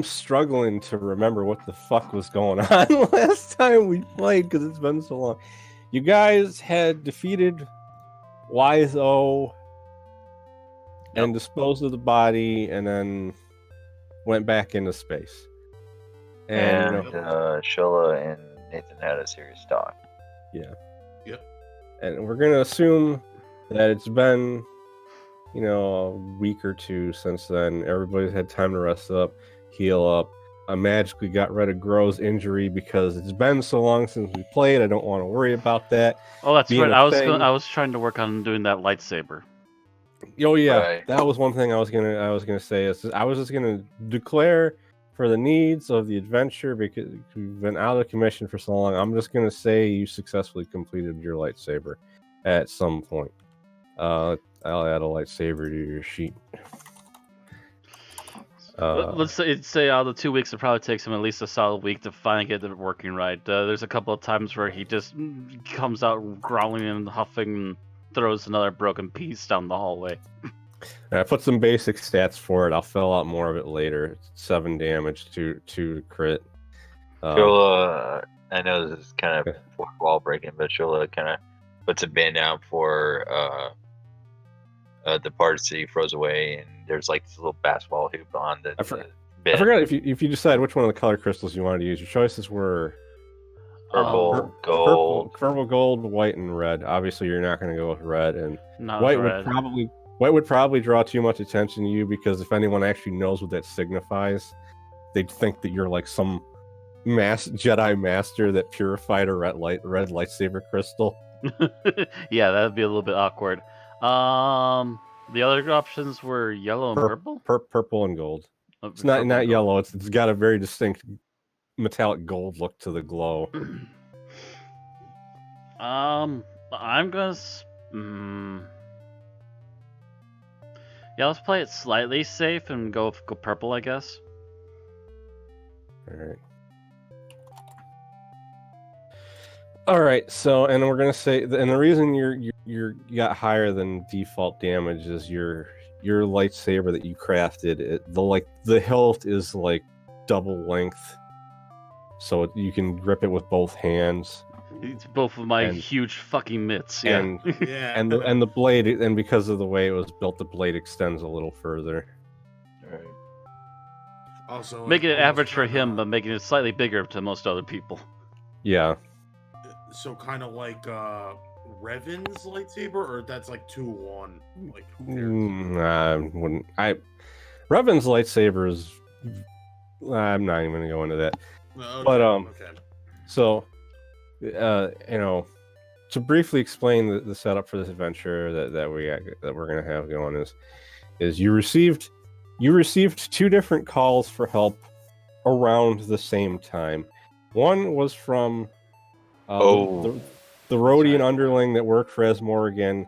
struggling to remember what the fuck was going on last time we played because it's been so long. You guys had defeated Wise O and disposed of the body, and then went back into space. And Shola and Nathan had a serious talk. Yeah. Yep. And we're gonna assume that it's been, a week or two since then. Everybody's had time to rest up, heal up. I magically got rid of Gro's injury because it's been so long since we played. I don't want to worry about that. Oh, that's right. I was trying to work on doing that lightsaber. Oh yeah, right. That was one thing I was gonna say. I was just gonna declare for the needs of the adventure because we've been out of commission for so long. I'm just gonna say you successfully completed your lightsaber at some point. I'll add a lightsaber to your sheet. Let's say out of the 2 weeks, it probably takes him at least a solid week to finally get it working right. There's a couple of times where he just comes out growling and huffing and throws another broken piece down the hallway. I put some basic stats for it. I'll fill out more of it later. 7 damage to crit. Shola, I know this is kind of wall breaking, but Shola kind of puts a band out for the parts that he froze away, and there's like this little basketball hoop on the bit. I forgot if you decide which one of the color crystals you wanted to use. Your choices were purple, gold, purple, gold, white, and red. Obviously, you're not going to go with red, and white would probably draw too much attention to you because if anyone actually knows what that signifies, they'd think that you're like some Jedi master that purified a red lightsaber crystal. Yeah, that'd be a little bit awkward. The other options were yellow and purple. Purple and gold. It's not yellow. It's got a very distinct metallic gold look to the glow. I'm gonna. Yeah, let's play it slightly safe and go purple, I guess. All right. So, and we're gonna say, and the reason you got higher than default damage is your lightsaber that you crafted. The hilt is like double length, so you can grip it with both hands. It's both of my huge fucking mitts. Yeah. And the blade, and because of the way it was built, the blade extends a little further. All right. Also, making it average for him, but making it slightly bigger to most other people. Yeah. So kind of like Revan's lightsaber, or that's like 2-1. Like I wouldn't. Revan's lightsaber is. I'm not even gonna go into that. Okay, but okay. So, to briefly explain the setup for this adventure that we're gonna have going is you received 2 different calls for help around the same time. One was from the Rhodian underling that worked for Morrigan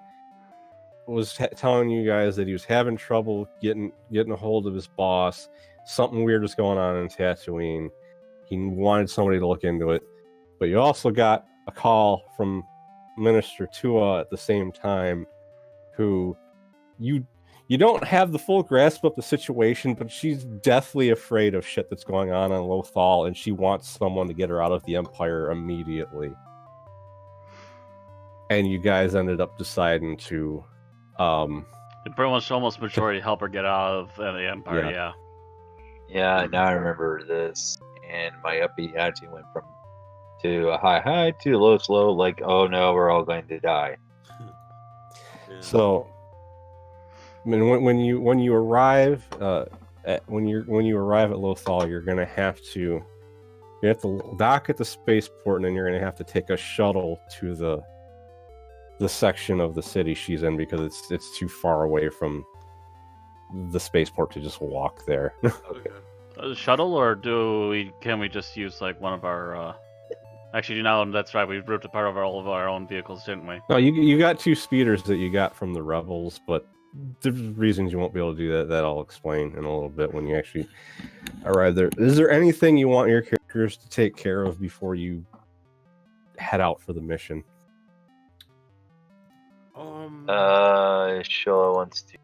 was telling you guys that he was having trouble getting a hold of his boss. Something weird was going on in Tatooine. He wanted somebody to look into it. But you also got a call from Minister Tua at the same time, who you don't have the full grasp of the situation, but she's deathly afraid of shit that's going on Lothal, and she wants someone to get her out of the Empire immediately. And you guys ended up deciding to pretty much almost majority help her get out of the Empire. Yeah, now I remember this, and my upbeat attitude went from to a high to low slow, like, oh no, we're all going to die. So, I mean, when you arrive at Lothal, you're gonna have to dock at the spaceport, and then you're gonna have to take a shuttle to the section of the city she's in because it's too far away from the spaceport to just walk there. Okay. Shuttle, or can we just use like one of our? Actually, that's right. We ripped apart all of our own vehicles, didn't we? No, you got 2 speeders that you got from the rebels, but there's reasons you won't be able to do that I'll explain in a little bit when you actually arrive there. Is there anything you want your characters to take care of before you head out for the mission? Shola wants to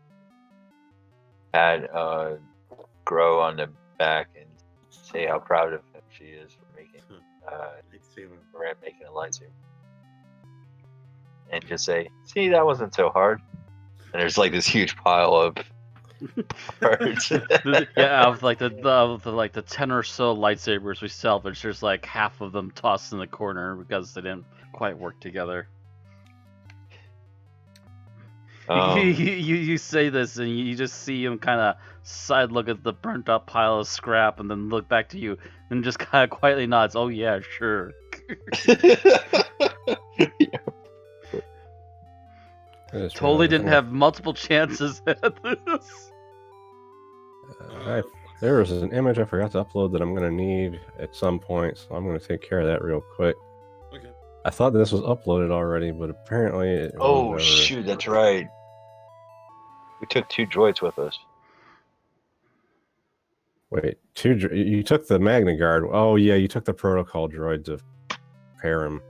add Grow on the back and say how proud of him she is for making Lightsaber. making a lightsaber, and just say, "See, that wasn't so hard." And there's like this huge pile of parts. Yeah, of like the 10 or so lightsabers we salvaged, there's like half of them tossed in the corner because they didn't quite work together. You say this and you just see him kind of side look at the burnt up pile of scrap and then look back to you and just kind of quietly nods. Oh yeah, sure. Totally didn't have multiple chances at this. There was an image I forgot to upload that I'm going to need at some point, so I'm going to take care of that real quick. Okay. I thought this was uploaded already, but apparently it Oh was shoot, that's right. We took 2 droids with us. Wait, you took the Magna Guard. Oh yeah, you took the protocol droid to pair him.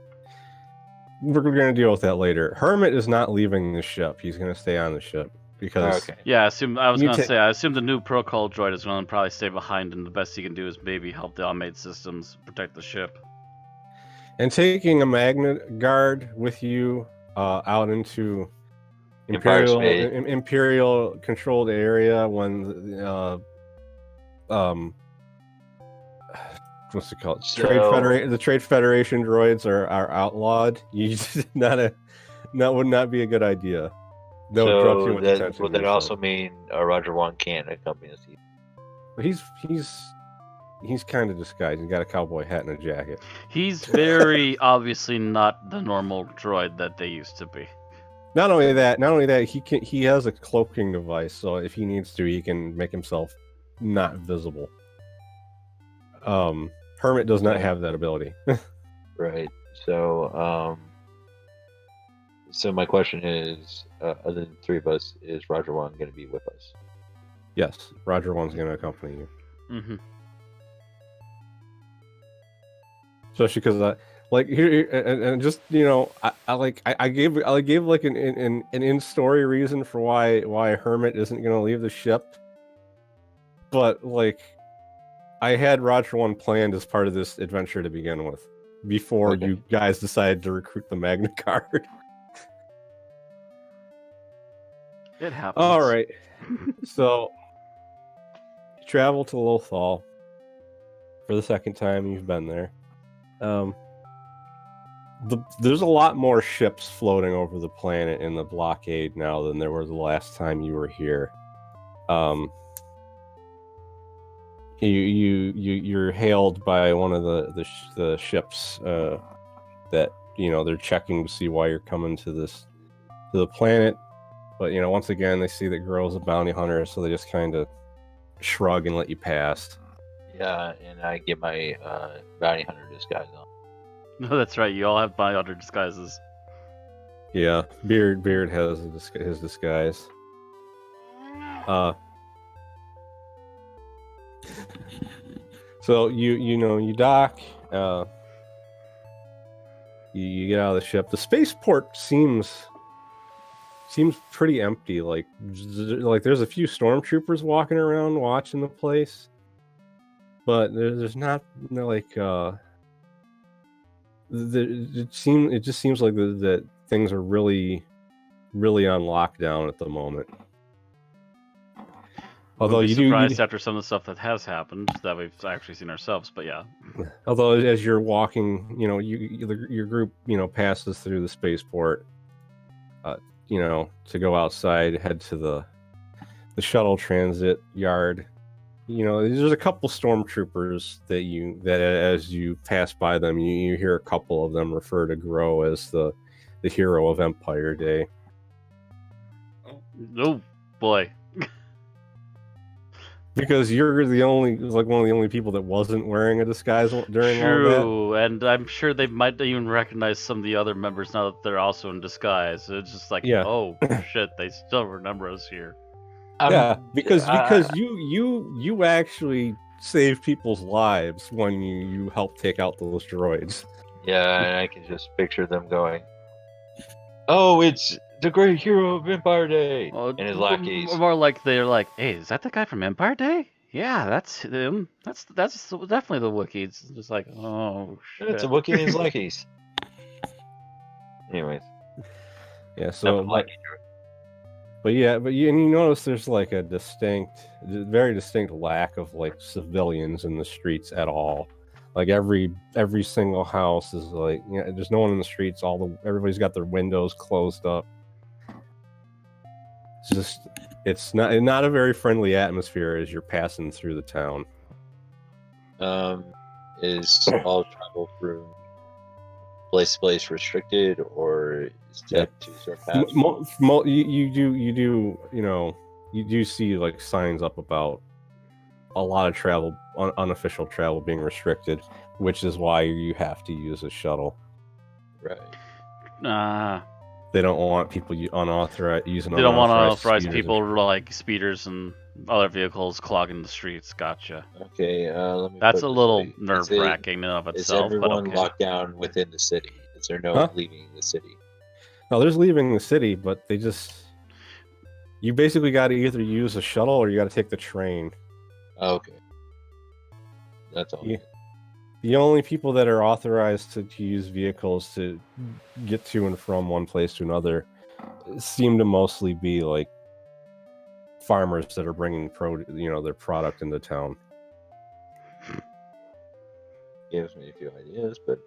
We're going to deal with that later. Hermit is not leaving the ship. He's going to stay on the ship because Okay. Yeah, I assume the new protocol droid is going to probably stay behind, and the best he can do is maybe help the automated systems protect the ship. and taking a Magna Guard with you out into Empire Space. Imperial controlled area when what's it called? The Trade Federation droids are outlawed. You just that would not be a good idea. That would draw too much attention. Would that also mean Roger Wong can't accompany us? But he's kind of disguised. He's got a cowboy hat and a jacket. He's very obviously not the normal droid that they used to be. Not only that, he has a cloaking device, so if he needs to, he can make himself not visible. Hermit does not have that ability. Right. So, so my question is, other than 3 of us, is Roger Wong going to be with us? Yes, Roger One's going to accompany you. Mm-hmm. Especially because like here and just I gave like an in-story reason for why Hermit isn't going to leave the ship, but like I had Roger One planned as part of this adventure to begin with before you guys decided to recruit the Magna Guard. It happens. All right, so you travel to Lothal for the second time you've been there. There's a lot more ships floating over the planet in the blockade now than there were the last time you were here. You're hailed by one of the ships that they're checking to see why you're coming to the planet, but once again they see that Girl's a bounty hunter, so they just kind of shrug and let you pass. Yeah, and I get my bounty hunter disguise on. No, that's right. You all have bounty hunter disguises. Yeah, Beard has his disguise. So you dock. You get out of the ship. The spaceport seems pretty empty. Like there's a few stormtroopers walking around watching the place, but there's not it just seems like that things are really on lockdown at the moment. Although you surprised after some of the stuff that has happened that we've actually seen ourselves, but yeah. Although as you're walking, your group passes through the spaceport, to go outside, head to the shuttle transit yard. There's a couple stormtroopers that as you pass by them, you hear a couple of them refer to Grow as the hero of Empire Day. Oh boy. Because you're one of the only people that wasn't wearing a disguise during all that. True, and I'm sure they might even recognize some of the other members now that they're also in disguise. It's just like, oh shit, they still remember us here. Yeah, because you actually saved people's lives when you helped take out those droids. Yeah, and I can just picture them going, "Oh, it's the great hero of Empire Day," and his lackeys. More like they're like, "Hey, is that the guy from Empire Day? Yeah, that's him. That's definitely the Wookiee. It's just like, oh It's shit. a Wookiee and his Luckies. Anyways, Yeah. So, like but yeah, and you notice there's like a very distinct lack of like civilians in the streets at all. Like every single house is like, there's no one in the streets. Everybody's got their windows closed up. It's not a very friendly atmosphere as you're passing through the town. is all travel through place to place restricted, or is that to surpass? You do see like signs up about a lot of travel, unofficial travel being restricted, which is why you have to use a shuttle. Right. They don't want people using They don't want unauthorized unauthorized speeders. people like speeders and other vehicles clogging the streets. Gotcha. Okay, let me. That's put a it this little way. nerve-wracking in and of Is itself, but everyone okay. locked down within the city? Is there no Huh? leaving the city? No, there's leaving the city, but you basically got to either use a shuttle or you got to take the train. Okay. That's all. Yeah. The only people that are authorized to use vehicles to get to and from one place to another seem to mostly be like farmers that are bringing their product into town. Gives me a few ideas, but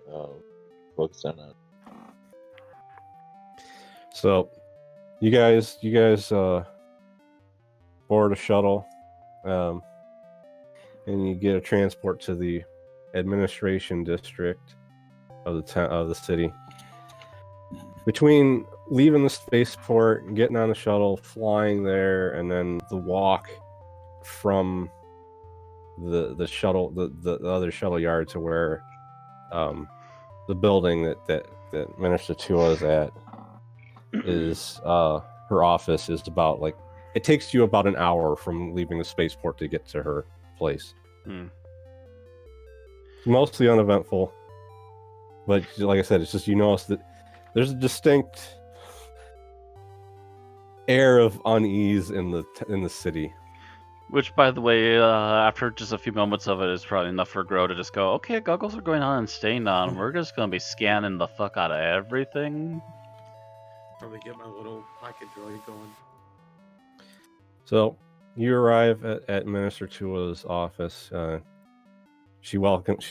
focus on that. So, you guys board a shuttle, and you get a transport to the administration district of the city. Between leaving the spaceport, getting on the shuttle, flying there, and then the walk from the shuttle, the other shuttle yard to where the building that Minister Tua is at is her office is about like, it takes you about an hour from leaving the spaceport to get to her place. It's mostly uneventful, but like I said, it's just you notice that there's a distinct air of unease in the city. Which, by the way, after just a few moments of it, is probably enough for Grow to just go, okay, goggles are going on and staying on. We're just going to be scanning the fuck out of everything. Probably get my little pocket droid going. So you arrive at Minister Tua's office. She welcomes,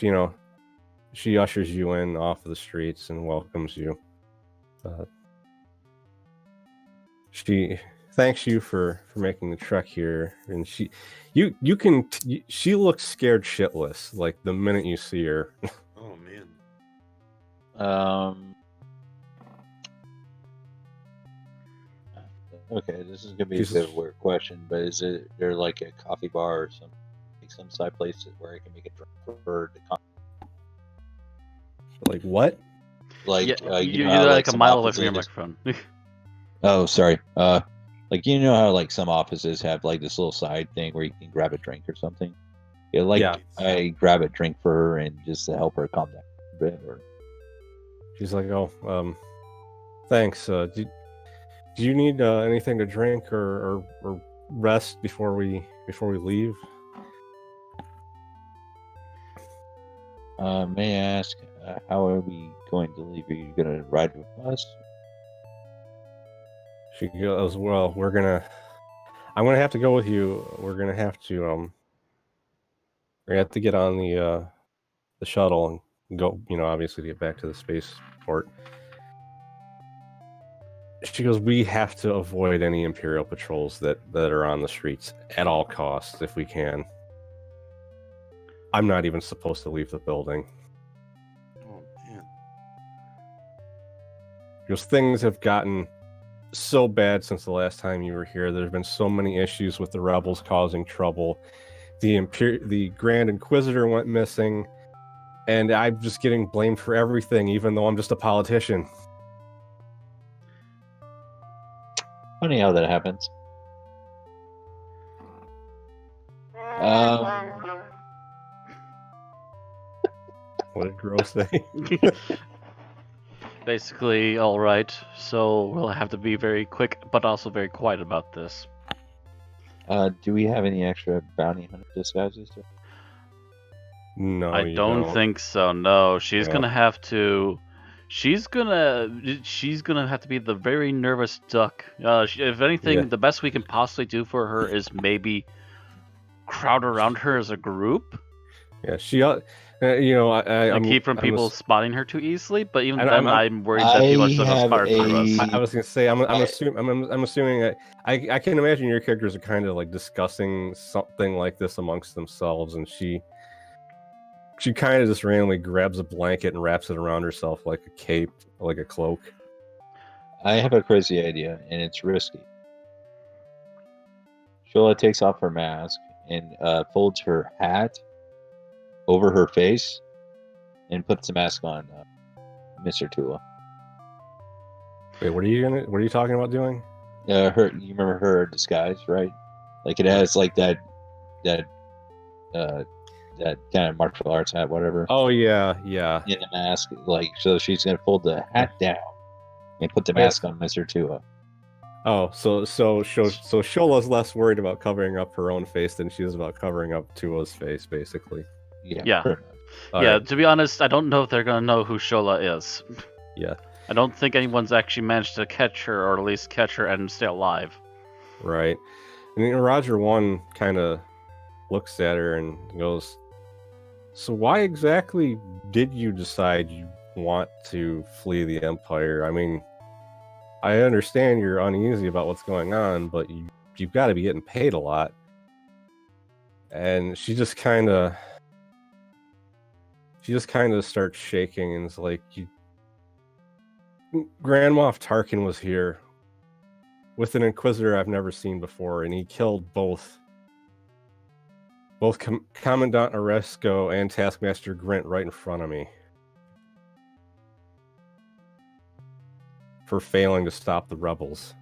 she ushers you in off of the streets and welcomes you. She thanks you for making the trek here, and she looks scared shitless like the minute you see her. Oh man. Okay, this is gonna be a bit of a weird question, but is there like a coffee bar or some side place where I can make a drink for her to come? Like what? Like yeah, you know you're how, like a some mile away from your offices- microphone. Oh, sorry. Like you know how like some offices have like this little side thing where you can grab a drink or something. Yeah. I grab a drink for her and just to help her calm down a bit. Or She's like, oh, thanks. Do you need anything to drink or rest before we leave? May I ask, how are we going to leave? Are you going to ride with us? She goes, well, I'm gonna have to go with you. We're gonna have to get on the shuttle and go, obviously to get back to the spaceport. She goes, we have to avoid any Imperial patrols that are on the streets at all costs if we can. I'm not even supposed to leave the building. Oh man. Because things have gotten so bad since the last time you were here. There's been so many issues with the rebels causing trouble. The Grand Inquisitor went missing, and I'm just getting blamed for everything, even though I'm just a politician. Funny how that happens. What did Gross say? Basically, all right. So we'll have to be very quick, but also very quiet about this. Do we have any extra bounty hunter disguises? No, I you don't don't. think so. No, she's Yeah. gonna have to. She's gonna have to be the very nervous duck. If anything, Yeah. the best we can possibly do for her is maybe crowd around her as a group Yeah, I'm and keep from I'm people spotting her too easily. But even then, I'm I'm worried that people are still gonna spot her through us. I was gonna say I'm assuming that I can imagine your characters are kind of like discussing something like this amongst themselves, and she kind of just randomly grabs a blanket and wraps it around herself like a cape, like a cloak. I have a crazy idea, and it's risky. Shola takes off her mask and folds her hat over her face and puts the mask on Mr. Tula. Wait, what are you talking about doing? You remember her disguise, right? Like it has like that kind of martial arts hat, whatever. Oh yeah. In the mask, like so, she's gonna fold the hat down and put the mask on Mr. Tua. Oh, so Shola's less worried about covering up her own face than she is about covering up Tua's face, basically. Yeah. pretty much. Alright. To be honest, I don't know if they're gonna know who Shola is. Yeah. I don't think anyone's actually managed to catch her, or at least catch her and stay alive. Right. And Roger 1 kind of looks at her and goes, "So why exactly did you decide you want to flee the Empire? I mean, I understand you're uneasy about what's going on, but you've got to be getting paid a lot." And she just kind of starts shaking and is like, Grand Moff Tarkin was here with an Inquisitor I've never seen before, and he killed both Commandant Oresco and Taskmaster Grint right in front of me for failing to stop the rebels.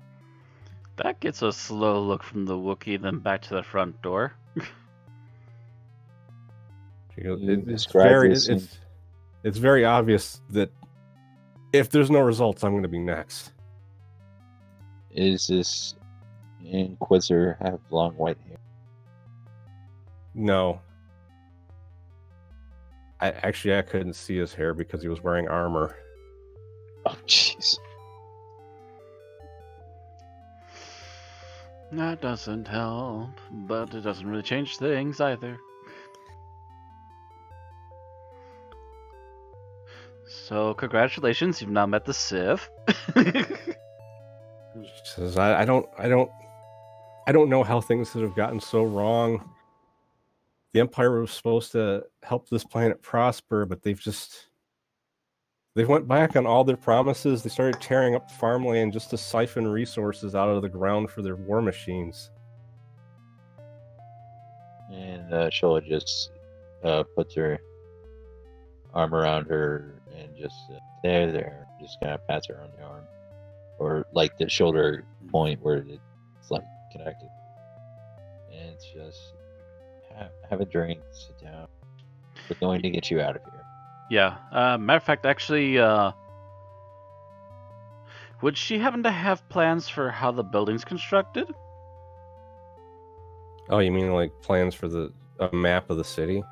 That gets a slow look from the Wookiee, then back to the front door. She goes, You it's described this very obvious that if there's no results, I'm going to be next. Is this Inquisitor have long white hair? No. I couldn't see his hair because he was wearing armor. Oh, jeez. That doesn't help, but it doesn't really change things either. So, congratulations, you've now met the Sith. She says, I don't know how things have gotten so wrong. The Empire was supposed to help this planet prosper, but they went back on all their promises. They started tearing up farmland just to siphon resources out of the ground for their war machines. And Shola just puts her arm around her and just there, just kind of pats her on the arm, or like the shoulder point where it's like connected, and it's just have a drink, sit down. We're going to get you out of here. Yeah. Matter of fact, actually, would she happen to have plans for how the building's constructed? Oh, you mean like plans for a map of the city?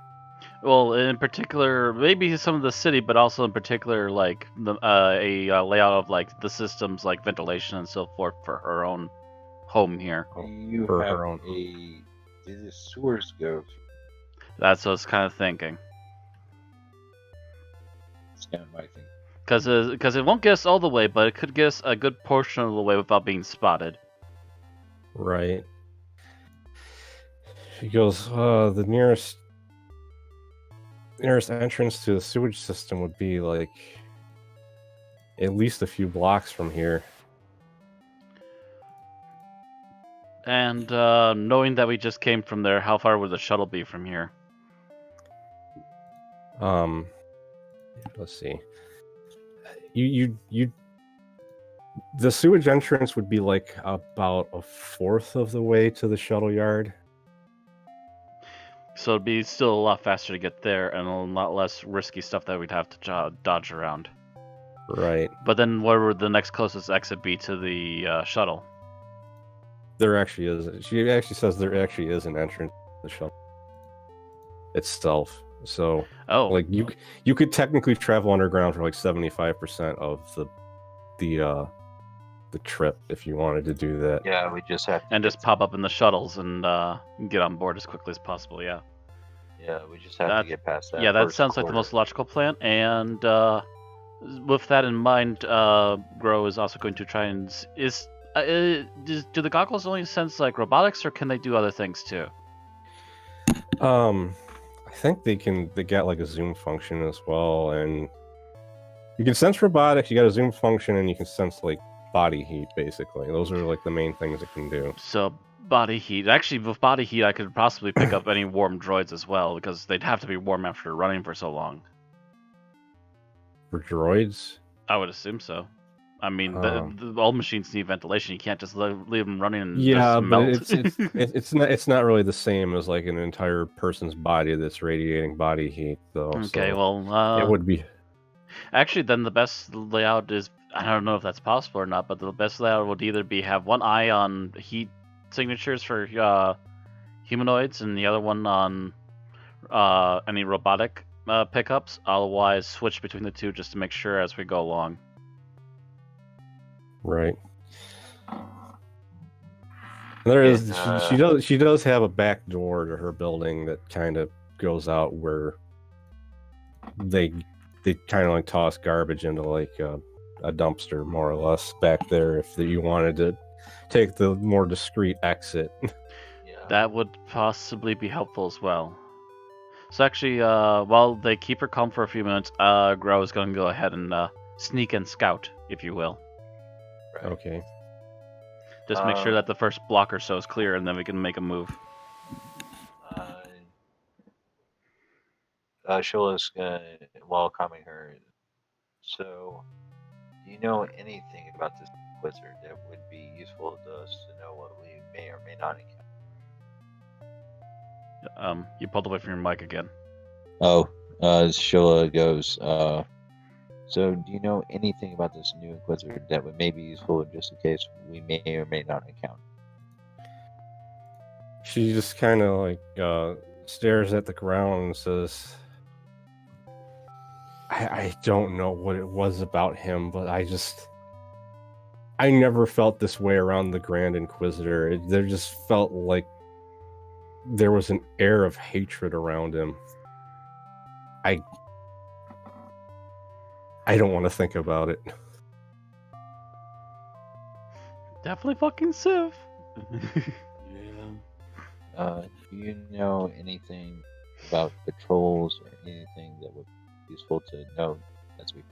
Well, in particular, maybe some of the city, but also in particular, like a layout of like the systems, like ventilation and so forth, for her own home here. You for have her own. Did the sewers go? That's what I was kind of thinking. It's kind of my thing. Because it won't get us all the way, but it could get us a good portion of the way without being spotted. Right. She goes, the nearest entrance to the sewage system would be like at least a few blocks from here. And knowing that we just came from there, how far would the shuttle be from here? Let's see. The sewage entrance would be like about a fourth of the way to the shuttle yard. So it'd be still a lot faster to get there and a lot less risky stuff that we'd have to dodge around. Right. But then where would the next closest exit be to the shuttle? There actually is. She actually says there actually is an entrance to the shuttle itself. So, like you could technically travel underground for like 75% of the trip if you wanted to do that. Yeah, we just have to and just pop up in the shuttles and get on board as quickly as possible. Yeah. Yeah, we just have to get past that. Yeah, that first sounds like the most logical plan. And with that in mind, Grow is also going to try and do the goggles only sense like robotics, or can they do other things too? I think they get like a zoom function as well, and you can sense robotics. You got a zoom function, and you can sense like body heat. Basically, those are like the main things it can do. So body heat. Actually, with body heat, I could possibly pick up any warm droids as well, because they'd have to be warm after running for so long. For droids, I would assume so. I mean, all machines need ventilation. You can't just leave them running and yeah, melt. but it's not really the same as like an entire person's body that's radiating body heat, though. Okay, so well, it would be. Actually, then the best layout is, I don't know if that's possible or not, but the best layout would either be have one eye on heat signatures for humanoids and the other one on any robotic pickups. Otherwise, switch between the two just to make sure as we go along. Right. There is she does have a back door to her building that kind of goes out where they kind of like toss garbage into like a dumpster, more or less, back there if you wanted to take the more discreet exit. That would possibly be helpful as well. So actually, while they keep her calm for a few minutes, Grow is going to go ahead and sneak and scout, if you will. Right. Okay. Just make sure that the first block or so is clear, and then we can make a move. Shola's while calming her. So, do you know anything about this wizard that would be useful to us to know what we may or may not encounter? You pulled away from your mic again. Oh, Shola goes, so do you know anything about this new Inquisitor that would may be useful just in case we may or may not encounter? She just kind of like stares at the ground and says, I don't know what it was about him, but I never felt this way around the Grand Inquisitor. There just felt like there was an air of hatred around him. I don't want to think about it. Definitely fucking Civ. Yeah. Do you know anything about patrols or anything that would be useful to know as we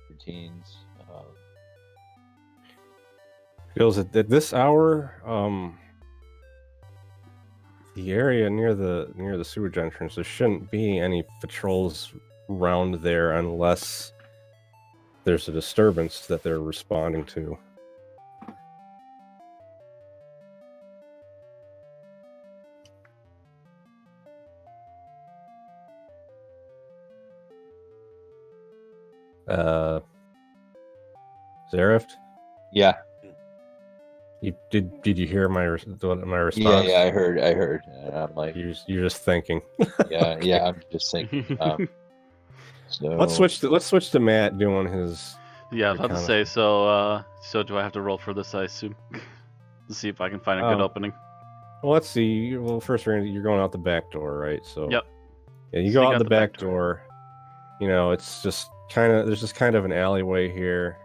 routines? Feels at this hour, the area near the sewage entrance, there shouldn't be any patrols around there unless there's a disturbance that they're responding to. Zarift? Yeah. Did you hear my response? Yeah, I heard. And I'm like, you're just thinking. yeah, I'm just thinking. So let's switch to Matt doing his. Yeah, I was about to say. So do I have to roll for this? I assume to see if I can find a good opening. Well, let's see. Well, first you're going out the back door, right? So yep. Yeah, you go out the back door. You know, it's just there's just kind of an alleyway here.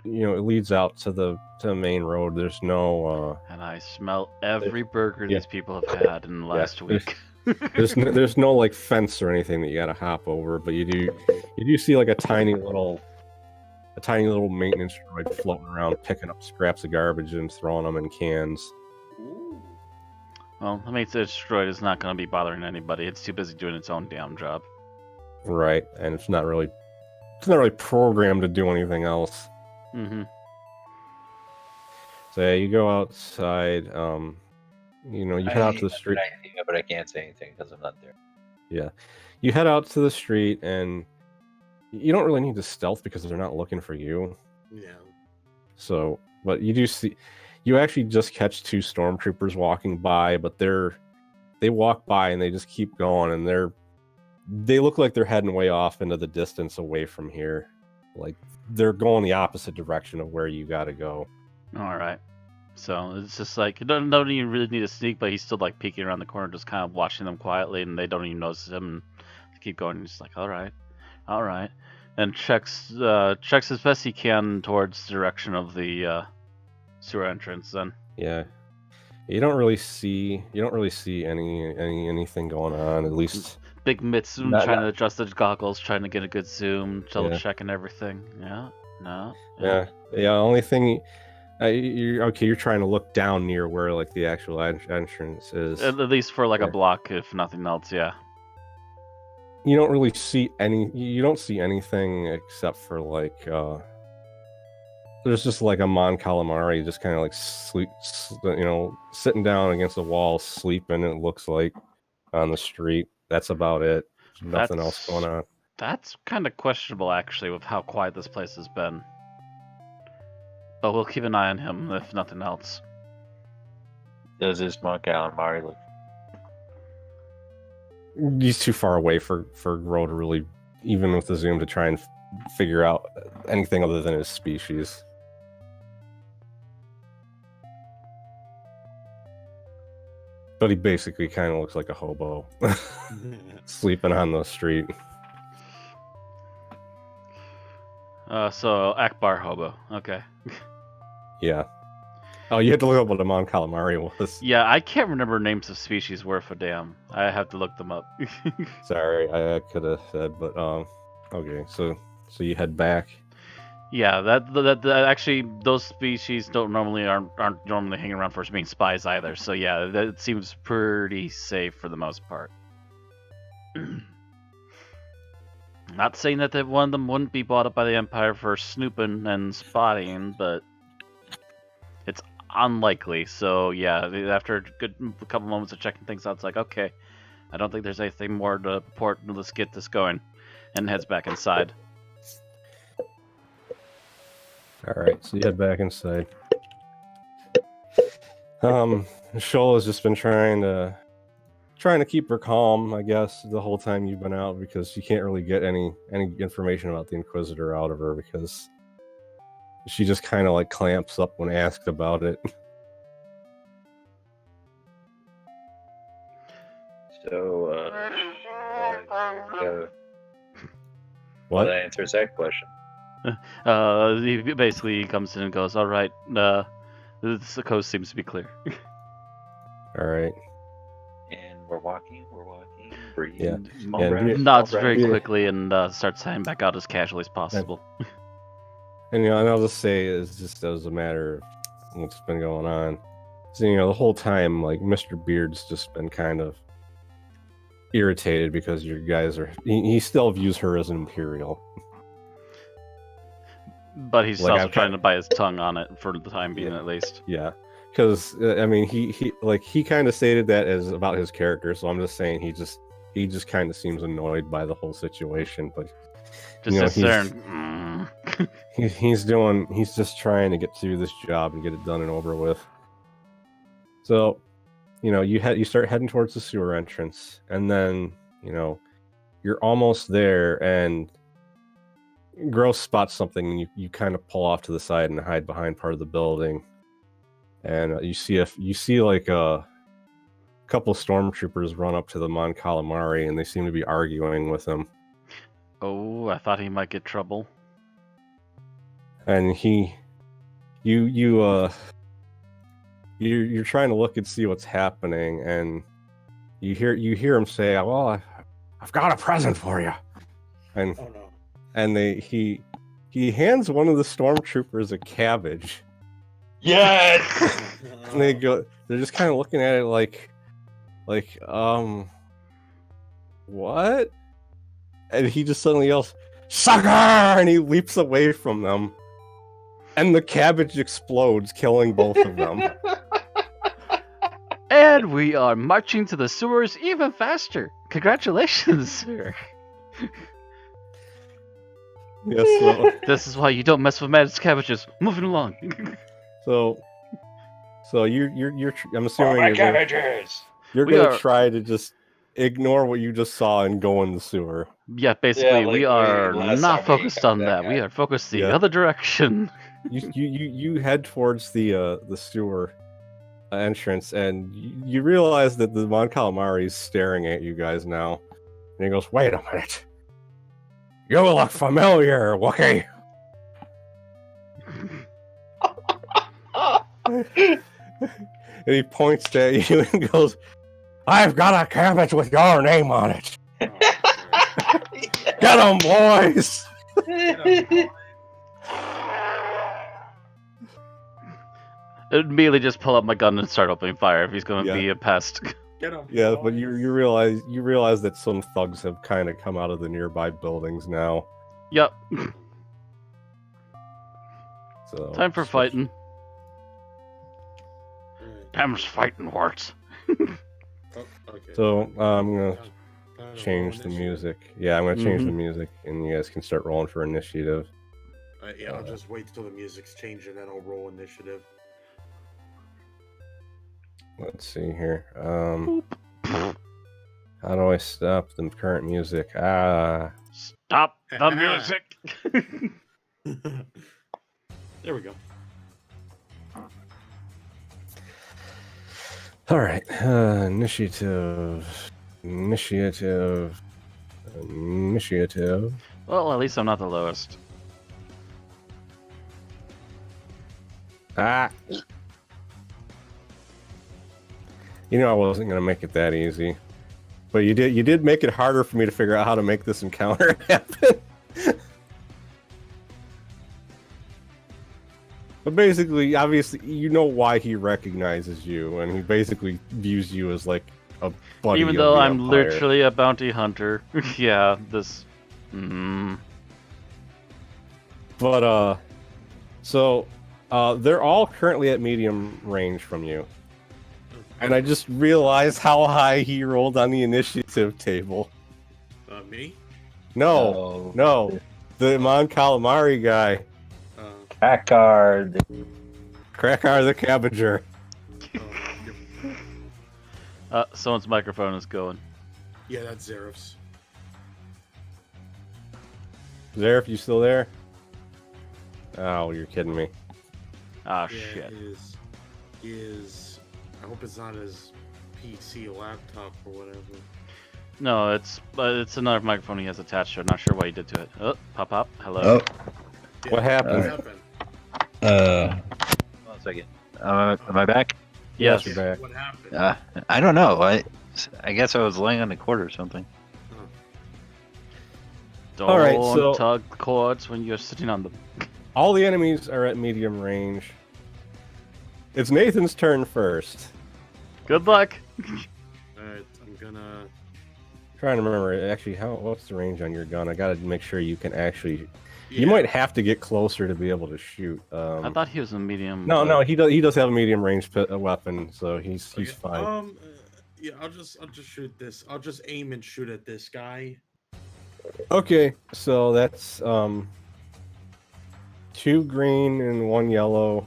You know, it leads out to the main road. There's no. And I smell every burger these people have had in the last week. There's no like fence or anything that you gotta hop over, but you do see like a tiny little maintenance droid floating around, picking up scraps of garbage and throwing them in cans. Ooh. Well, I mean, this droid is not going to be bothering anybody. It's too busy doing its own damn job. Right, and it's not really programmed to do anything else. Mm-hmm. So yeah, you go outside. You know, you head out to the street. But I can't say anything because I'm not there. Yeah, you head out to the street, and you don't really need to stealth because they're not looking for you. Yeah. So But you actually just catch 2 stormtroopers walking by, but they walk by and they just keep going, and they look like they're heading way off into the distance away from here. Like they're going the opposite direction of where you got to go. All right. So it's just like, you don't even really need to sneak, but he's still like peeking around the corner, just kind of watching them quietly, and they don't even notice him. And keep going. He's like, all right, and checks as best he can towards the direction of the sewer entrance. Then Yeah, you don't really see anything going on. At least Big Mitts trying to adjust the goggles, trying to get a good zoom, double checking everything. Yeah, no. Yeah. Only thing. You're trying to look down near where like the actual entrance is. At least for like a block, if nothing else. Yeah. You don't really see you don't see anything except for like there's just like a Mon Calamari just kind of like sleep, sitting down against the wall sleeping, it looks like, on the street. That's about it. Nothing else going on. That's kind of questionable actually with how quiet this place has been. But we'll keep an eye on him if nothing else. Does this Mon Calamari look? He's too far away for Gro to really, even with the zoom, to try and figure out anything other than his species. But he basically kind of looks like a hobo, sleeping on the street. So Akbar hobo. Okay. Yeah. Oh, you had to look up what a Mon Calamari was. Yeah, I can't remember names of species worth a damn. I have to look them up. Sorry, I could have said, but okay. So you head back. Yeah, that actually those species aren't normally hanging around for being spies either. So yeah, that seems pretty safe for the most part. Not saying that one of them wouldn't be bought up by the Empire for snooping and spotting, but it's unlikely. So yeah, after a couple moments of checking things out, it's like, okay, I don't think there's anything more to report. Let's get this going, and heads back inside. All right, so you head back inside. Shola's just been trying to keep her calm, I guess, the whole time you've been out, because you can't really get any information about the Inquisitor out of her, because she just kind of like clamps up when asked about it. So, What? That answers that question. He basically comes in and goes, all right, the coast seems to be clear. All right. And we're walking. Breathe. Yeah. Nods very quickly and starts heading back out as casually as possible. And and I'll just say, it's just as a matter of what's been going on. So the whole time, like, Mr. Beard's just been kind of irritated because your guys are. He still views her as an Imperial. But he's also trying to bite his tongue on it for the time being, at least. Yeah, because I mean, he kind of stated that as about his character. So I'm just saying he just kind of seems annoyed by the whole situation. But just sits there and he's just trying to get through this job and get it done and over with. So, you start heading towards the sewer entrance, and then you're almost there, and Gross spots something, and you kind of pull off to the side and hide behind part of the building, and you see like a couple stormtroopers run up to the Mon Calamari, and they seem to be arguing with him. Oh, I thought he might get trouble. And you're trying to look and see what's happening, and you hear him say, "Well, I've got a present for you," and. Oh no. And he hands one of the stormtroopers a cabbage. Yes. And they're just kind of looking at it like, what? And he just suddenly yells, "Sucker!" And he leaps away from them. And the cabbage explodes, killing both of them. And we are marching to the sewers even faster. Congratulations, sir. Yes, well. This is why you don't mess with Mad's cabbages. Moving along. So you're I'm assuming my you're gonna, cabbages! you're We gonna are- try to just ignore what you just saw and go in the sewer. Yeah, basically, like we are last not time we focused encountered on that that. We guy. are focused the Yeah. other direction. You head towards the sewer entrance, and you realize that the Mon Calamari is staring at you guys now, and he goes, "Wait a minute, you look familiar, Wookie." And he points at you and goes, "I've got a cabbage with your name on it. Get 'em, boys!" I'd immediately just pull up my gun and start opening fire if he's going to Yeah. be a pest. Get him. Yeah, but you realize that some thugs have kind of come out of the nearby buildings now. Yep. So Time for fighting. Alright. Them's fighting words. Oh, okay. So I'm gonna Kind of change roll the initiative. music. Yeah, I'm gonna change the Mhm. music, and you guys can start rolling for initiative. Yeah, I'll just wait till the music's changed and then I'll roll initiative. Let's see here. How do I stop the current music? Stop the music. There we go. All right. Initiative. Well, at least I'm not the lowest. Ah. You know I wasn't gonna make it that easy, but you did. You did make it harder for me to figure out how to make this encounter happen. But basically, obviously, you know why he recognizes you, and he basically views you as like a buddy. Even of though the I'm Empire. literally a bounty hunter. Yeah, this. Mm. But so they're all currently at medium range from you, and I just realized how high he rolled on the initiative table. Me? No, no, the Mon Calamari guy, Packard. Crackar the Cabbager. Someone's microphone is going. Yeah, that's Zeref's. Zaref, you still there? Oh, you're kidding me. Ah, Yeah, shit. is. I hope it's not his PC laptop or whatever. No, it's another microphone he has attached to it. Not sure what he did to it. Oh, pop. Hello. Oh, Yeah, What happened? one second. Am I back? Yes. You're back. What happened? I don't know. I guess I was laying on the court or something. Don't All right, so- tug cords when you're sitting on them. All the enemies are at medium range. It's Nathan's turn first. Good luck. Alright, I'm gonna. Trying to remember actually what's the range on your gun? I gotta make sure you can actually. Yeah. You might have to get closer to be able to shoot. I thought he was a medium. No, but- he does have a medium range weapon, so he's Okay, fine. Yeah, I'll just shoot this. I'll just aim and shoot at this guy. Okay, so that's 2 green and 1 yellow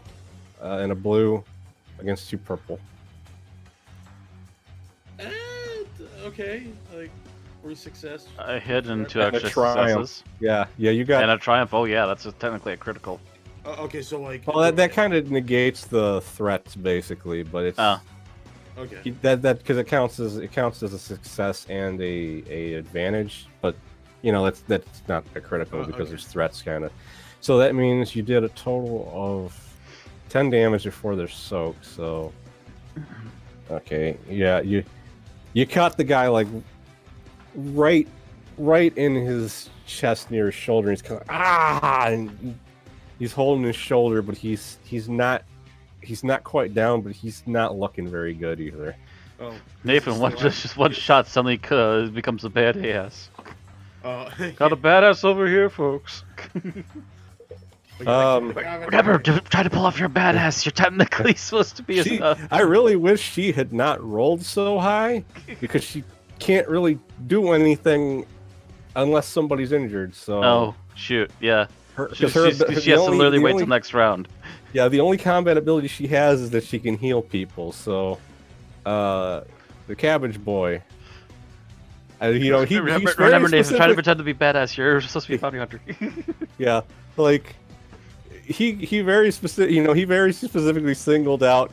and a blue against 2 purple. Okay, like 3 success. I hit and 2 And a extra triumph. successes. Yeah, you got. And a triumph. Oh yeah, that's technically a critical. Okay, so like. Well, that kind of negates the threats basically, but it's Oh. Okay. that because it counts as a success and a advantage, but that's not a critical because Okay. there's threats kind of. So that means you did a total of 10 damage before they're soaked. So okay, yeah, you caught the guy like right in his chest near his shoulder. He's kind of and he's holding his shoulder, but he's not quite down, but he's not looking very good either. Oh, Nathan, just one shot suddenly becomes a badass. Got Got a badass over here, folks. Whatever, try to pull off your badass. You're technically supposed to be a. I really wish she had not rolled so high because she can't really do anything unless somebody's injured. So Oh shoot, yeah. her, She 'cause her- has to the literally only- wait till next round. Yeah, the only combat ability she has is that she can heal people. So, the Cabbage Boy, you know, he's very remember, Nathan, try to specific. pretend to be badass. You're supposed to be a bounty hunter. Yeah, like he very specific. You know, he very specifically singled out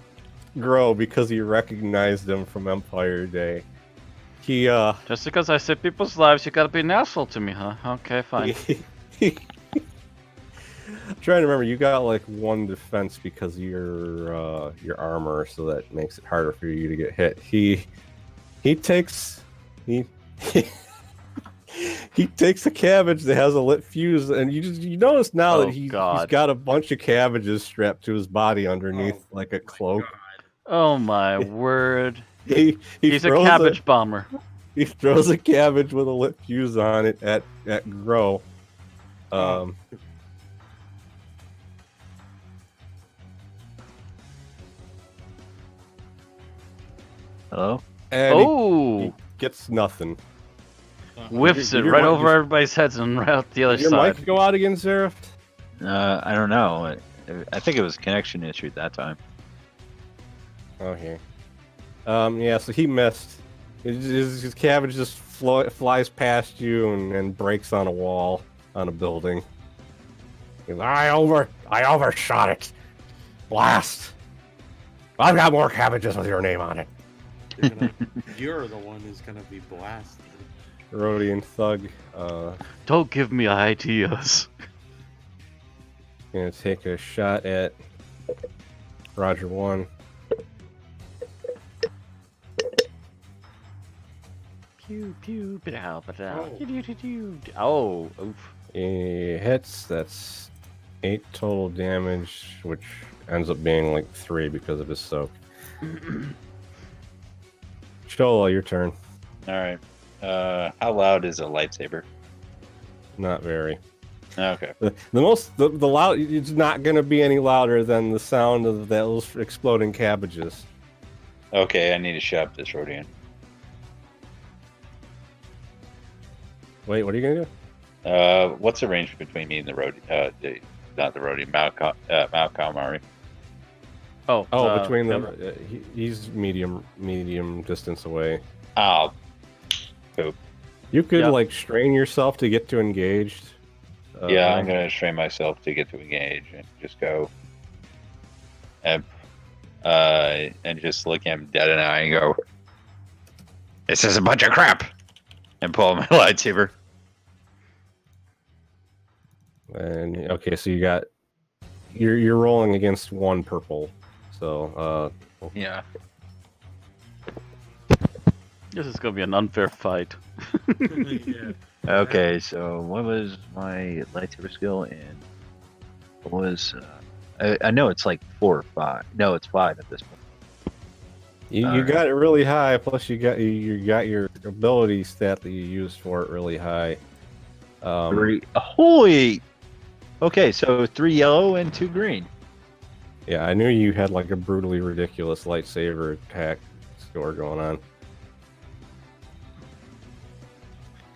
Grow because he recognized him from Empire Day. He Just because I save people's lives, you gotta be an asshole to me, huh? Okay, fine. I'm trying to remember. You got like 1 defense because of your armor, so that makes it harder for you to get hit. He takes he takes a cabbage that has a lit fuse, and you notice now that he's got a bunch of cabbages strapped to his body underneath like a cloak. Oh my word! He's a cabbage bomber. He throws a cabbage with a lit fuse on it at Grow. Hello? And oh! He gets nothing. Whiffs it right over everybody's heads and right out the other Did your side. mic go out again, Seraph? I don't know. I think it was a connection issue at that time. Okay. Yeah, so he missed. His cabbage just flies past you and breaks on a wall on a building. He's, I overshot it. Blast. I've got more cabbages with your name on it. You're the one who's gonna be blasted. Rhodian thug. Don't give me ideas. Gonna take a shot at Roger 1. Pew pew ba-dow, ba-dow. Oh, oof. He hits. That's 8 total damage, which ends up being like 3 because of his soak. Shola, your turn. All right. How loud is a lightsaber? Not very. Okay. The loud. It's not going to be any louder than the sound of those exploding cabbages. Okay, I need to shut up this Rhodian. Wait, what are you going to do? What's the range between me and the Rhodian? Not the Rhodian, Malcolm. Between them, he's medium distance away. Oh, poop. You could like strain yourself to get to engaged. Yeah, I'm gonna strain myself to get to engage and just go and just look him dead in the eye and go, "This is a bunch of crap," and pull my lightsaber. And okay, so you're rolling against 1 purple. So, yeah. This is gonna be an unfair fight. Yeah. Okay, so what was my lightsaber skill? And what was I know it's like 4 or 5. No, it's 5 at this point. You got it really high. Plus, you got your ability stat that you used for it really high. 3. Holy. Okay, so 3 yellow and 2 green. Yeah, I knew you had like a brutally ridiculous lightsaber attack score going on.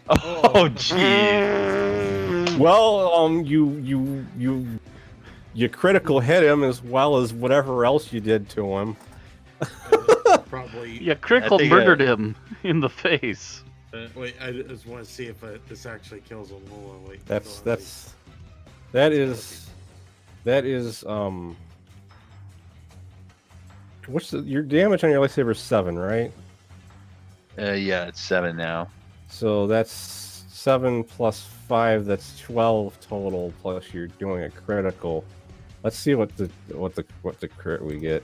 Oh, jeez. Well, you critical hit him as well as whatever else you did to him. Probably. Yeah, critical murdered him in the face. Wait, I just want to see if this actually kills him. Hold on, wait. That is what's your damage on your lightsaber is 7, right? Yeah, it's 7 now. So that's 7 plus 5. That's 12 total. Plus you're doing a critical. Let's see what the crit we get.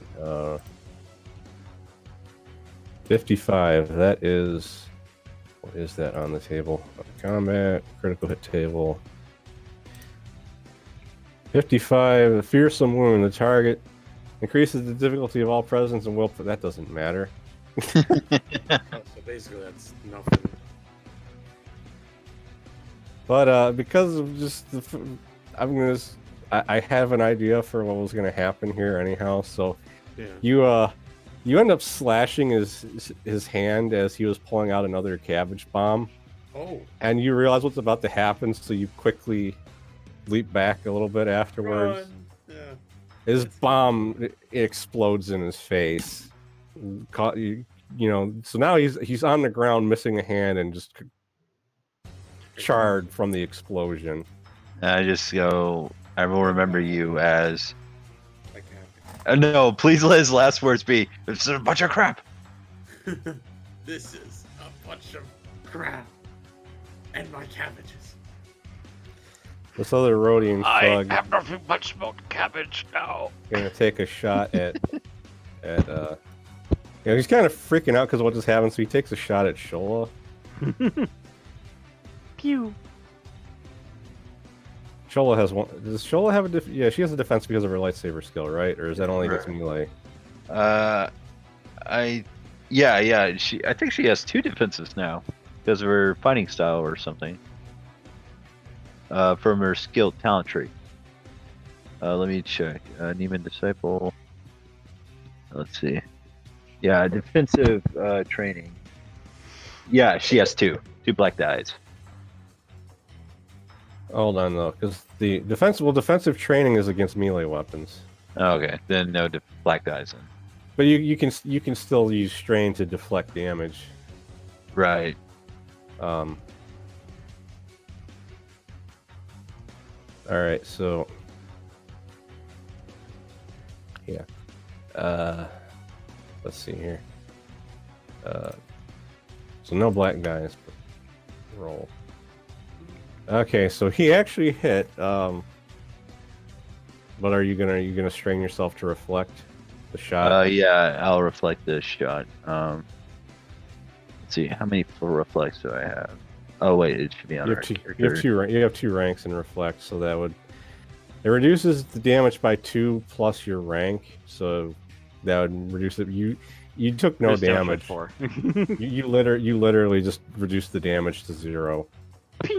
55. That is. What is that on the table? Combat critical hit table. 55. A fearsome wound. The target increases the difficulty of all presence and will. But that doesn't matter. So basically, that's nothing. But because of just I have an idea for what was gonna happen here anyhow. So yeah. You end up slashing his hand as he was pulling out another cabbage bomb. Oh. And you realize what's about to happen, so you quickly leap back a little bit afterwards. Run. Yeah. His bomb explodes in his face. So now he's on the ground, missing a hand, and just charred from the explosion. I just go. I will remember you as. I can't. No, please let his last words be. It's a bunch of crap. This is a bunch of crap. And my cabbages. This other Rhodian thug I have nothing but smoked cabbage now. gonna take a shot at he's kind of freaking out because what just happened, so he takes a shot at Shola. Pew. Shola has one. Does Shola have a yeah, she has a defense because of her lightsaber skill, right? Or is that only against melee? Yeah. I think she has 2 defenses now because of her fighting style or something. From her skill talent tree. Let me check. Neiman Disciple. Let's see. Yeah, defensive training. Yeah, she has 2 black dies. Hold on though, because the defensive training is against melee weapons. Okay, then no black dies then. But you can still use strain to deflect damage. Right. All right, so yeah. Let's see here. So no black guys. But roll. Okay, so he actually hit. But are you gonna strain yourself to reflect the shot? Yeah, I'll reflect this shot. Let's see, how many full reflects do I have? Oh wait, it should be on You our have you have 2 ranks in reflect, so that would it reduces the damage by 2 plus your rank, so that would reduce it. You took no damage. you literally just reduced the damage to 0. So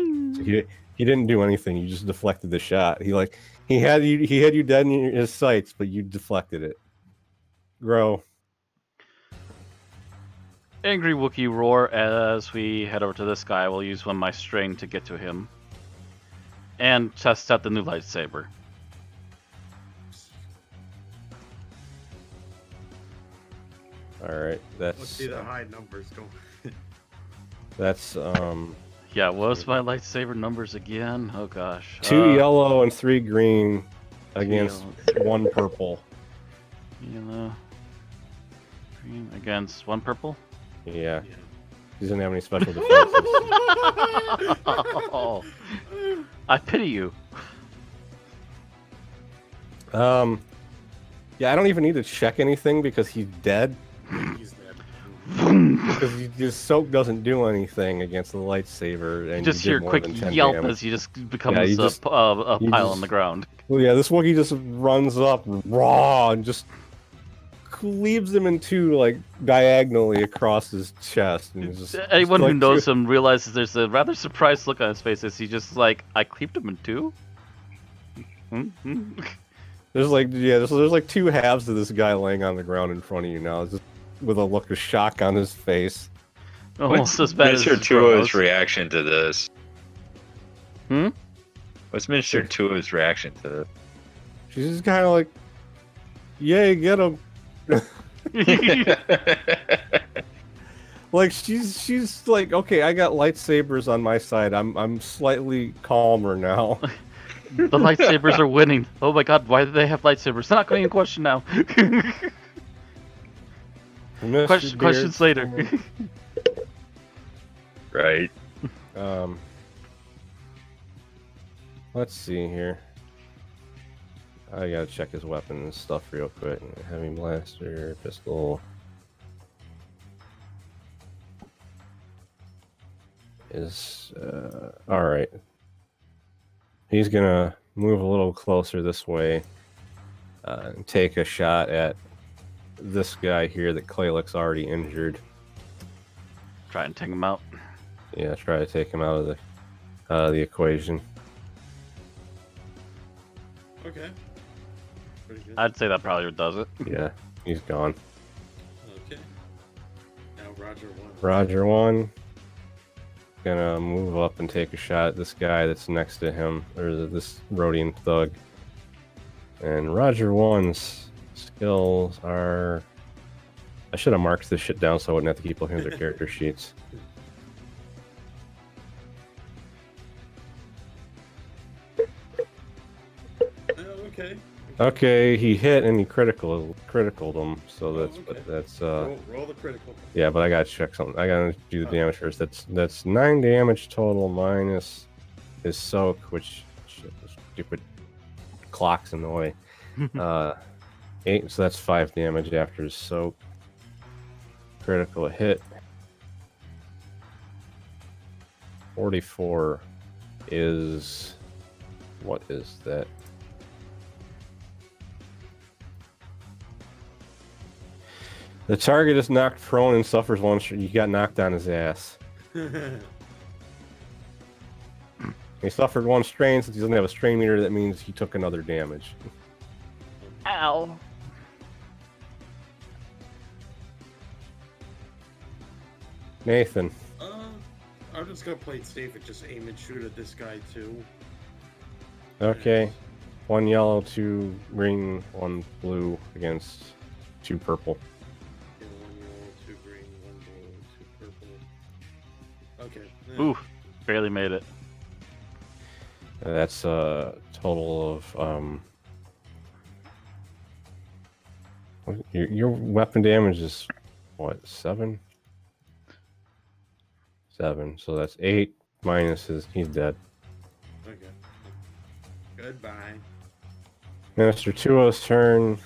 he didn't do anything. You just deflected the shot. He had you dead in his sights, but you deflected it. Grow. Angry Wookiee roar as we head over to this guy. I will use one of my strain to get to him. And test out the new lightsaber. Alright, Let's see the high numbers go. That's Yeah, what was my lightsaber numbers again? Oh gosh. 2 yellow and 3 green against 1 purple. Yellow. Green against 1 purple? Yeah. He doesn't have any special defenses. Oh, I pity you. Yeah, I don't even need to check anything because he's dead. He's dead. Because his soak doesn't do anything against the lightsaber. And You just you hear did a more quick than 10 yelp damage. as he just becomes Yeah, a you just- pile you on just- the ground. Well, yeah, this Wookiee just runs up raw and just cleaves him in 2, like, diagonally across his chest. And just, Anyone just, who like, knows him realizes there's a rather surprised look on his face as he just like, I cleaved him in 2? There's like 2 halves of this guy laying on the ground in front of you now, just with a look of shock on his face. Almost as bad as Mr. his Tuo's bros. reaction to this? Hmm? What's Mr. Tuo's reaction to this? She's just kind of like, "Yay, get him!" Like she's like, "Okay, I got lightsabers on my side. I'm slightly calmer now." The lightsabers are winning. Oh my god, why do they have lightsabers? They're not going in question now. Mr. Questions Beard, later. Right. Let's see here. I gotta check his weapons and stuff real quick. Heavy blaster, pistol. Is all right. He's gonna move a little closer this way and take a shot at this guy here that Claylick's already injured. Try and take him out. Yeah, try to take him out of the equation. Okay. Pretty good. I'd say that probably does it. Yeah, he's gone. Okay. Now Roger 1. Roger 1. Gonna move up and take a shot at this guy that's next to him, or this Rhodian thug. And Roger 1's skills are... I should have marked this shit down so I wouldn't have to keep looking at their character sheets. Okay. Okay, he hit and he criticaled him, so that's okay. that's Roll the critical. yeah, but I gotta check something. I gotta do the damage first. That's 9 damage total minus his soak, which shit, this stupid clock's in the way. 8, so that's 5 damage after his soak. Critical hit. 44 is... what is that? The target is knocked prone and suffers one. He got knocked on his ass. He suffered 1 strain. Since he doesn't have a strain meter, that means he took another damage. Ow. Nathan. I'm just gonna play it safe and just aim and shoot at this guy too. Okay. 1 yellow, 2 green, 1 blue against 2 purple. Okay, 1 yellow, 2 green, 1 blue, 2 purple. Okay. Ooh, barely made it. That's a total of your weapon damage is what, 7? 7. So that's 8 minus his. He's dead. Okay. Goodbye. Minister Tuo's turn.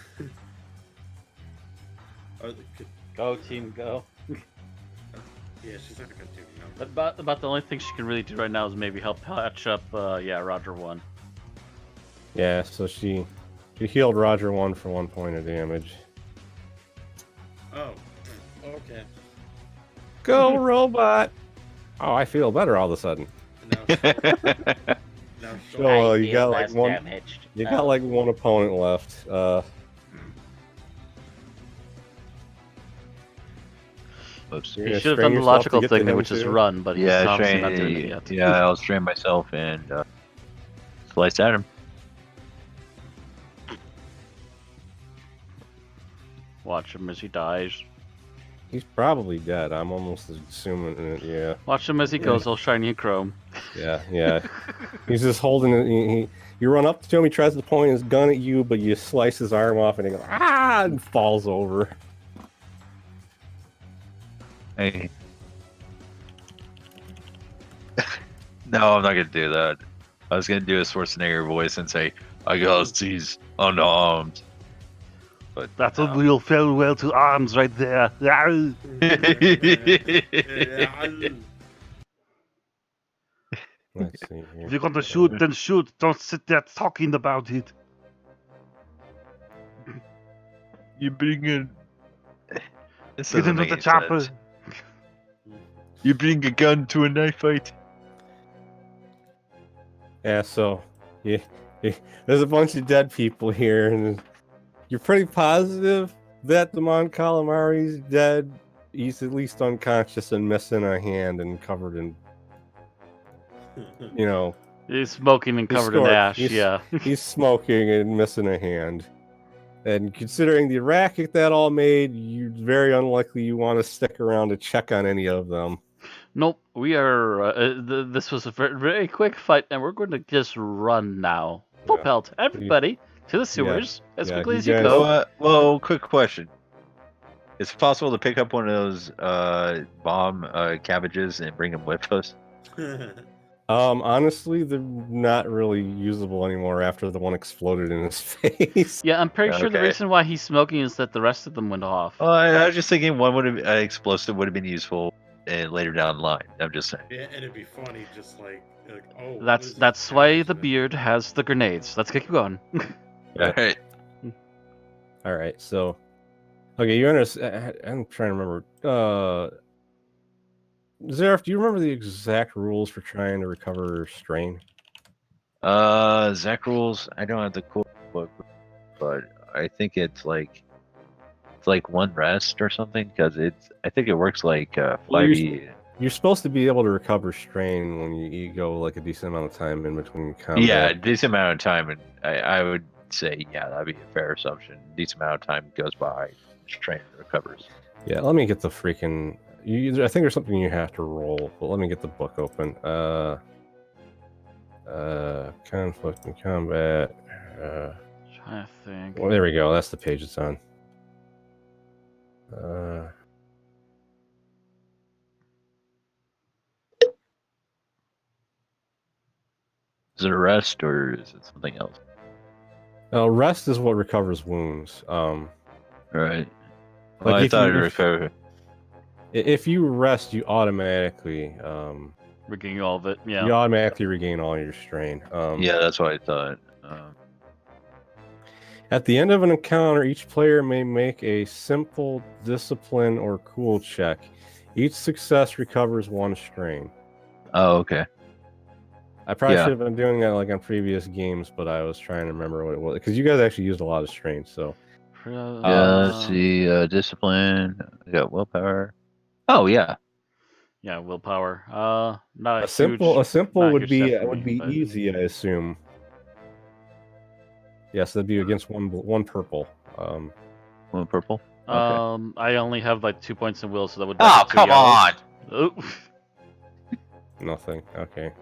Go team, go. Yeah, she's not gonna do no. About the only thing she can really do right now is maybe help patch up. Roger 1. Yeah, so she healed Roger 1 for 1 point of damage. Oh. Okay. Go robot! Oh, I feel better all of a sudden. Now So you got like one. Damaged. You got like 1 opponent left. Oops. You're He gonna should have strain done the yourself logical to get to thing, him which is too? run, but he's Yeah, obviously not doing it yet. yeah, I'll strain myself and slice at him. Watch him as he dies. He's probably dead. I'm almost assuming. Yeah, Watch him as he goes all shiny and chrome. yeah. He's just holding it. You run up to him. He tries to point his gun at you, but you slice his arm off, and he goes and falls over. Hey. No, I'm not gonna do that. I was gonna do a Schwarzenegger voice and say, "I got these unarmed." But That's a real farewell to arms right there. Let's see here. If you're gonna shoot, then shoot. Don't sit there talking about it. You bring a. Get into the chopper. You bring a gun to a knife fight. Yeah, so there's a bunch of dead people here, and you're pretty positive that the Mon Calamari's dead. He's at least unconscious and missing a hand and covered in, He's smoking and covered in scorched. ash. Yeah. He's smoking and missing a hand. And considering the racket that all made, you're very unlikely you want to stick around to check on any of them. Nope. We are. This was a very, very quick fight, and we're going to just run now. Full Yeah. pelt, everybody, to the sewers as Yeah, quickly you as you guys- go. Well, quick question. Is it possible to pick up one of those bomb cabbages and bring them with us? Honestly, they're not really usable anymore after the one exploded in his face. Yeah, I'm pretty sure the Okay. reason why he's smoking is that the rest of them went off. I was just thinking one would have explosive would have been useful later down the line. I'm just saying. Yeah, and it'd be funny, just like oh. what That's is that's this why the package? beard has the grenades. Let's get you going. Yeah. All right. All right, so okay, you understand? I'm trying to remember. Zaref, do you remember the exact rules for trying to recover strain? Zach rules. I don't have the cool book, but I think it's like 1 rest or something because I think it works like Well, 5e. You're supposed to be able to recover strain when you go like a decent amount of time in between combat. Yeah, a decent amount of time, and I would say, yeah, that'd be a fair assumption. Decent amount of time goes by, the trainer recovers. Yeah, let me get the freaking. I think there's something you have to roll, but let me get the book open. Conflict and combat. Trying to think. Well, there we go. That's the page it's on. Is it a rest or is it something else? Rest is what recovers wounds. Right. Like Well, I if thought you- it recovered. If you rest, you automatically Regain all of it. Yeah. you automatically regain all your strain. Yeah, that's what I thought. At the end of an encounter, each player may make a simple discipline or cool check. Each success recovers 1 strain. Oh, okay. I probably Yeah. should have been doing that like on previous games, but I was trying to remember what it was because you guys actually used a lot of strain. So Yeah, let's see. Discipline. I got willpower. Oh, yeah. Yeah, willpower. Not a simple not a would huge be step for me, but- easy, I assume. Yes, that'd be against one purple. One purple. Okay. I only have like 2 points in will, so that would. Oh, definitely come on! Oh. Nothing. Okay.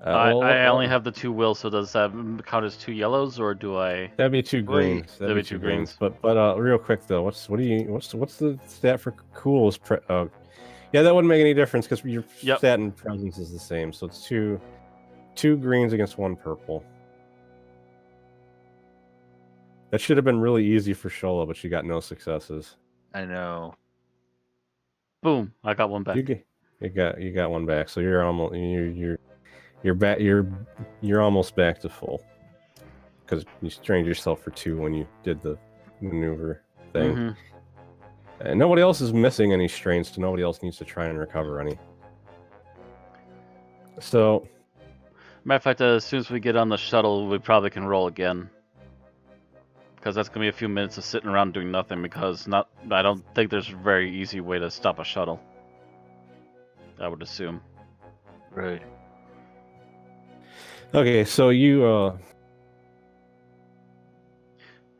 I only have the 2 will, so does that count as 2 yellows, or do I? That'd be 2 greens. That'd be two greens. But real quick though, what's the stat for cool? Yeah, that wouldn't make any difference because your stat and presence is the same. So it's two greens against 1 purple. That should have been really easy for Shola, but she got no successes. I know. Boom! I got 1 back. You got 1 back. So you're almost you're almost back to full because you strained yourself for 2 when you did the maneuver thing. Mm-hmm. And nobody else is missing any strains, so nobody else needs to try and recover any. So, Matter of fact, as soon as we get on the shuttle, we probably can roll again. Because that's gonna be a few minutes of sitting around doing nothing. Because I don't think there's a very easy way to stop a shuttle. I would assume. Right. okay, so you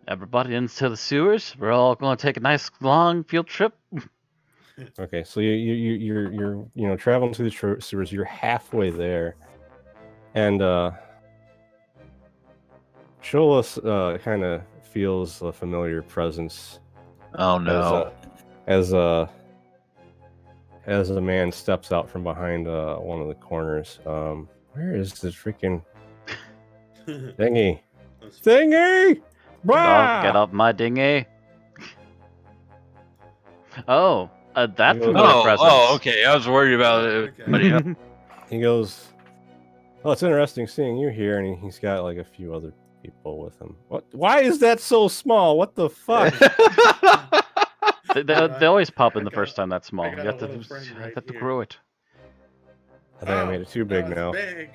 Everybody into the sewers. We're all going to take a nice long field trip. okay, so you're traveling through the sewers. You're halfway there, and Shola kind of feels a familiar presence. Oh no. As a man steps out from behind one of the corners. Where is this freaking thingy? Thingy! Get off my dinghy. Oh, that familiar presence. Oh, okay. I was worried about it. Okay. But yeah. He goes, "Oh, it's interesting seeing you here," and he's got like a few other people with him. What? Why is that so small? What the fuck? They always pop in the I first time that's small. I You got have a to, little friend right have to here. grow it. I think I made it too big it's now. Big.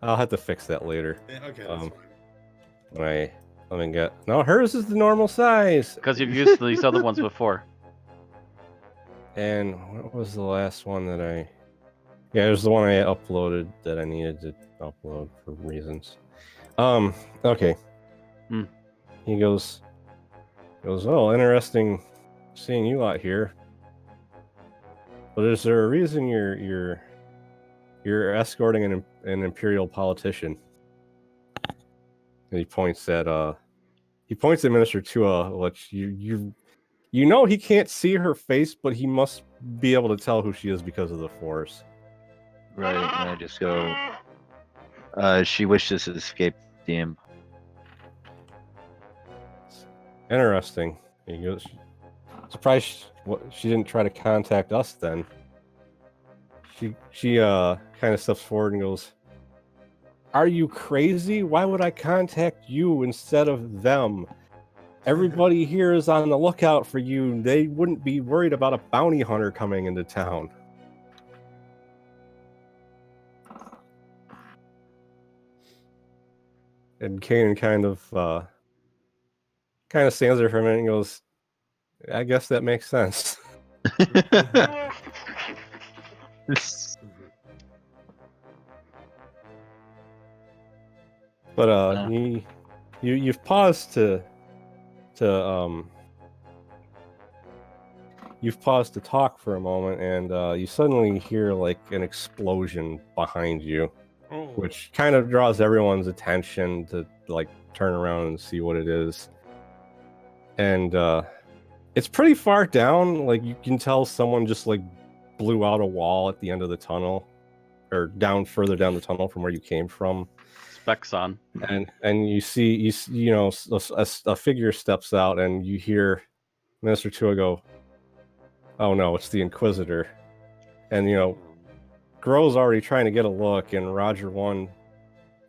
I'll have to fix that later. Yeah, okay, that's fine. Let me get. No, hers is the normal size. Because you've used these other ones before. And what was the last one that I? Yeah, it was the one I uploaded that I needed to upload for reasons. Okay. He goes. Oh, interesting seeing you out here. But is there a reason you're escorting an imperial politician? And he points at Minister Tua, which you know he can't see her face, but he must be able to tell who she is because of the Force. Right. And I just go. She wishes to escape the imp. Interesting. He goes. Surprised she didn't try to contact us then. She kind of steps forward and goes, "Are you crazy? Why would I contact you instead of them? Everybody here is on the lookout for you. They wouldn't be worried about a bounty hunter coming into town." And Kanan kind of stands there for a minute and goes, "I guess that makes sense." But you've paused to you've paused to talk for a moment, and you suddenly hear like an explosion behind you, Oh. which kind of draws everyone's attention to like turn around and see what it is. And it's pretty far down. Like you can tell someone just like blew out a wall at the end of the tunnel, or further down the tunnel from where you came from. Specs on. And you see a figure steps out, and you hear Minister Tua go, "Oh no, it's the Inquisitor." And Gro's already trying to get a look, and Roger 1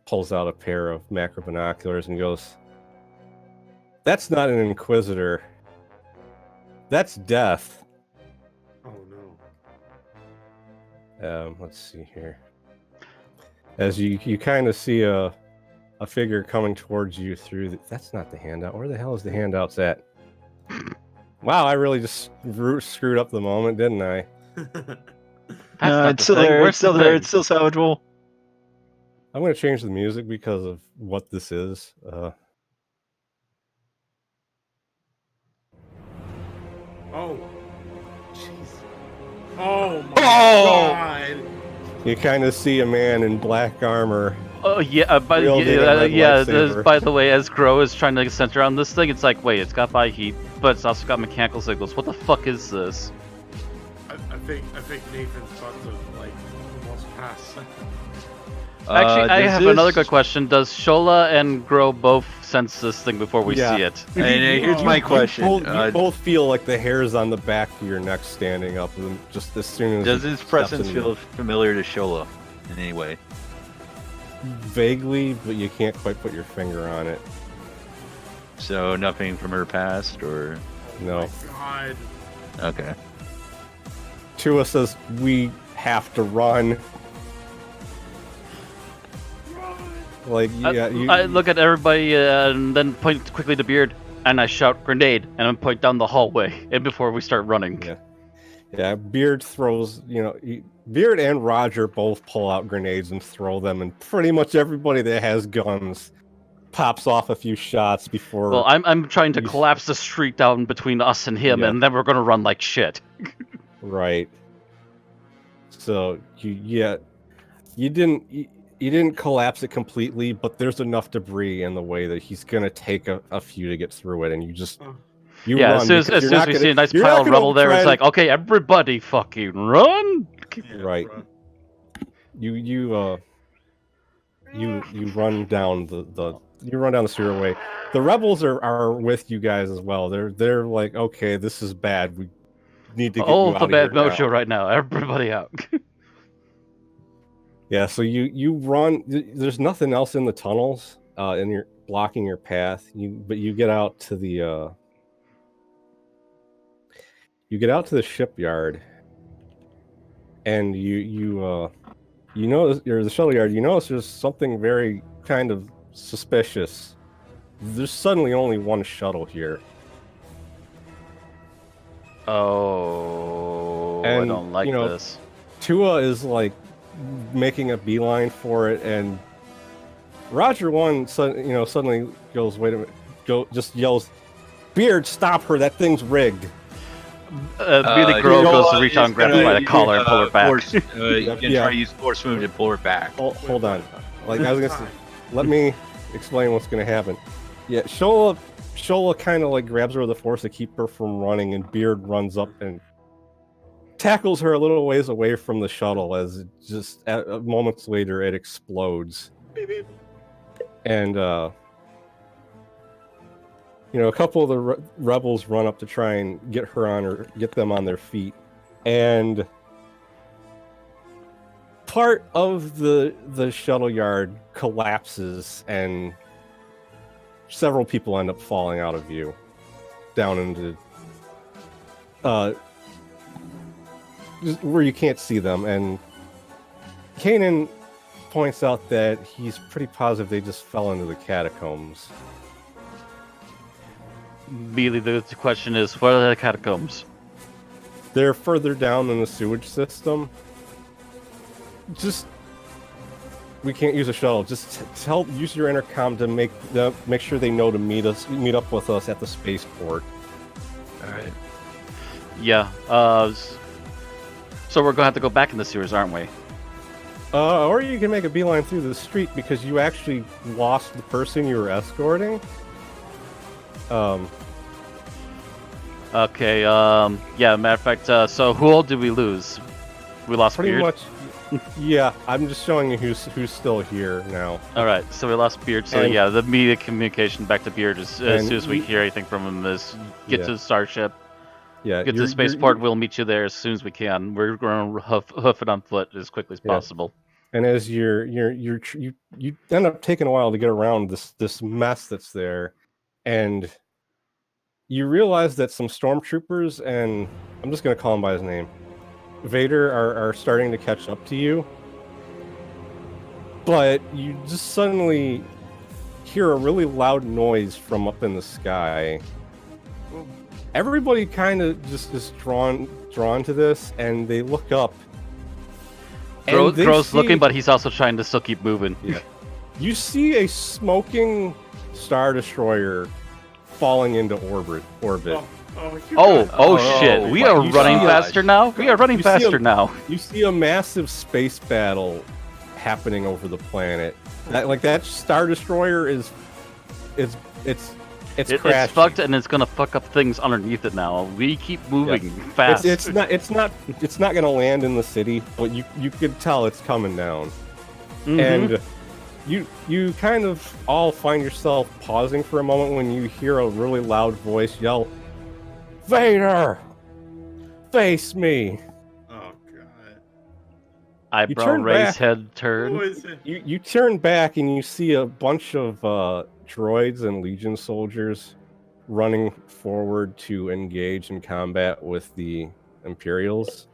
pulls out a pair of macro binoculars and goes, "That's not an Inquisitor. That's Death." Oh no. Let's see here. As you kind of see a figure coming towards you through that's not the handout. Where the hell is the handouts at? Wow, I really just screwed up the moment, didn't I? No, it's still there. It's still there. It's still salvageable. I'm going to change the music because of what this is. Oh. Jeez. Oh my God. You kind of see a man in black armor. Oh yeah, by the way, as Gro is trying to center on this thing, it's like, wait, it's got body heat, but it's also got mechanical signals. What the fuck is this? I think Nathan's about to like almost pass. Actually, I have another good question. Does Shola and Gro both sense this thing before we see it? And here's my question. You both feel like the hairs on the back of your neck standing up, and just as soon as does his presence feel familiar to Shola in any way? Vaguely, but you can't quite put your finger on it. So nothing from her past, or no? Oh my God. Okay. Tua says we have to run. Like I look at everybody and then point quickly to Beard, and I shout grenade, and I point down the hallway, and before we start running. Yeah. Beard throws. Beard and Roger both pull out grenades and throw them, and pretty much everybody that has guns pops off a few shots before. Well, I'm trying to collapse the street down between us and him, and then we're gonna run like shit. Right. So you didn't collapse it completely, but there's enough debris in the way that he's gonna take a few to get through it, and you just run. As soon as we see a nice pile of rubble there, it's like, okay, everybody fucking run! Right. You run down the stairway. The rebels are with you guys as well. They're like, okay, this is bad. We need to get you out of here. The bad mojo right now. Everybody out. Yeah, so you run. There's nothing else in the tunnels, and you're blocking your path. But you get out to the shipyard, and you notice, or the shuttle yard. You notice there's something very kind of suspicious. There's suddenly only one shuttle here. Oh, and, I don't like this. Tua is like making a beeline for it, and Roger 1 suddenly goes, wait a minute, just yells, "Beard, stop her, that thing's rigged." Really goes to reach out and grab her by the collar and pull her back. You can try to use force move to pull her back. Hold on. Like I was gonna say, let me explain what's gonna happen. Yeah, Shola kind of like grabs her with the force to keep her from running, and Beard runs up and tackles her a little ways away from the shuttle as it just moments later it explodes. And a couple of the rebels run up to try and get them on their feet, and part of the shuttle yard collapses, and several people end up falling out of view down into where you can't see them. And Kanan points out that he's pretty positive they just fell into the catacombs. Really, the question is, what are the catacombs? They're further down in the sewage system. Just we can't use a shuttle. Just use your intercom to make sure they know to meet up with us at the spaceport. All right. Yeah. So we're gonna have to go back in the sewers, aren't we? Or you can make a beeline through the street because you actually lost the person you were escorting. Okay. Yeah. Matter of fact. So who all did we lose? We lost Pretty Beard. much. Yeah, I'm just showing you who's still here now. All right. So we lost Beard. So And- yeah, the immediate communication back to Beard is as And soon as we you- hear anything from him is get Yeah. to the starship. Yeah, Get to the spaceport. We'll meet you there as soon as we can. We're going to hoof it on foot as quickly as Yeah. possible. And as you end up taking a while to get around this mess that's there, and you realize that some stormtroopers, and I'm just gonna call him by his name, Vader, are starting to catch up to you. But you just suddenly hear a really loud noise from up in the sky. Everybody kind of just is drawn to this, and they look up. and they Crow's see- looking, but he's also trying to still keep moving. Yeah. You see a smoking Star Destroyer falling into orbit. Oh shit! We are you running see- faster now. We are running You see faster him- now. You see a massive space battle happening over the planet. That Star Destroyer is crashing. It's fucked, and it's gonna fuck up things underneath it now. We keep moving fast. It's not gonna land in the city, but you could tell it's coming down. Mhm. And you kind of all find yourself pausing for a moment when you hear a really loud voice yell, "Vader, face me!" Oh god. Eyebrow turn raise, back. head Who turn. is it? You turn back and you see a bunch of droids and Legion soldiers running forward to engage in combat with the Imperials,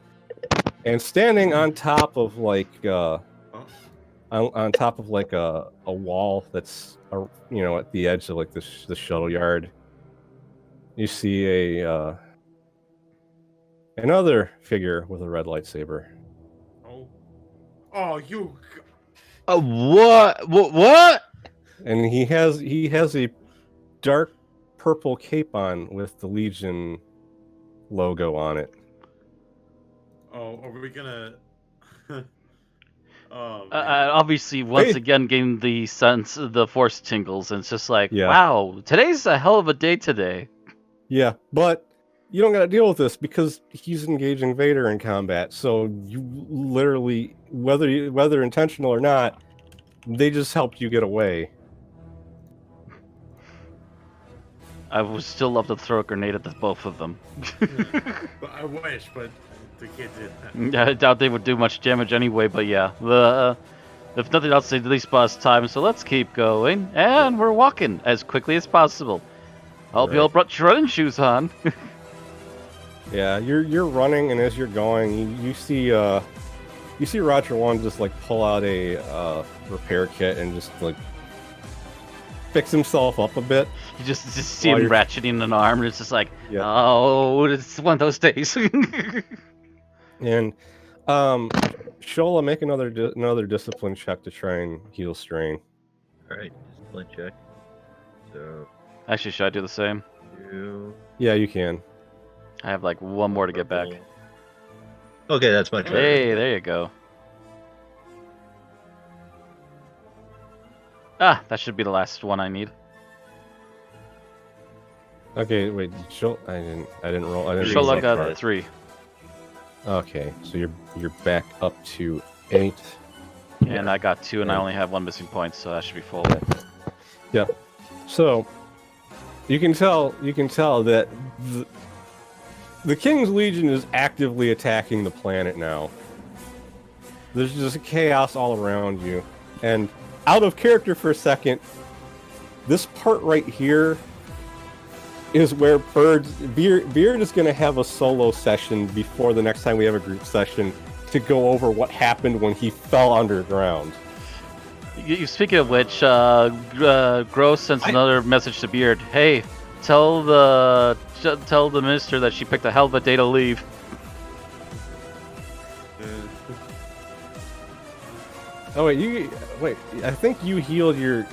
and standing on top of on top of a wall that's at the edge of the shuttle yard. You see another figure with a red lightsaber. Oh, you. What? What? And he has a dark purple cape on with the Legion logo on it. Oh, are we gonna? Oh, man. Obviously, once Hey. again, getting the sense, the force tingles, and it's just like, Yeah. wow, today's a hell of a day today. Yeah, but you don't got to deal with this because he's engaging Vader in combat. So you literally, whether intentional or not, they just helped you get away. I would still love to throw a grenade at the both of them. But I wish, but the kid did that. I doubt they would do much damage anyway, but yeah. If nothing else, they at least bought us time, so let's keep going. And we're walking as quickly as possible. I hope you all brought your running shoes on. Yeah, you're running, and as you're going, you see Roger One just pull out a repair kit and just fix himself up a bit. You just see While him you're- ratcheting an arm, and it's just like, Yeah. oh, it's one of those days. And Shola, make another discipline check to try and heal strain. All right, discipline check. So Actually, should I do the same? 2. Yeah, you can. I have one more to get back. Okay, that's much better. Hey, there you go. Ah, that should be the last one I need. Okay, wait. I didn't roll. I didn't Shola roll that got card. 3. Okay, so you're back up to 8. And I got 2, and I only have 1 missing point, so that should be full. Yeah. So you can tell that the King's Legion is actively attacking the planet now. There's just chaos all around you. And out of character for a second, this part right here is where Beard is going to have a solo session before the next time we have a group session to go over what happened when he fell underground. Speaking of which, Gross sends another message to Beard. Hey, tell the minister that she picked a hell of a day to leave. Oh wait. I think you healed your.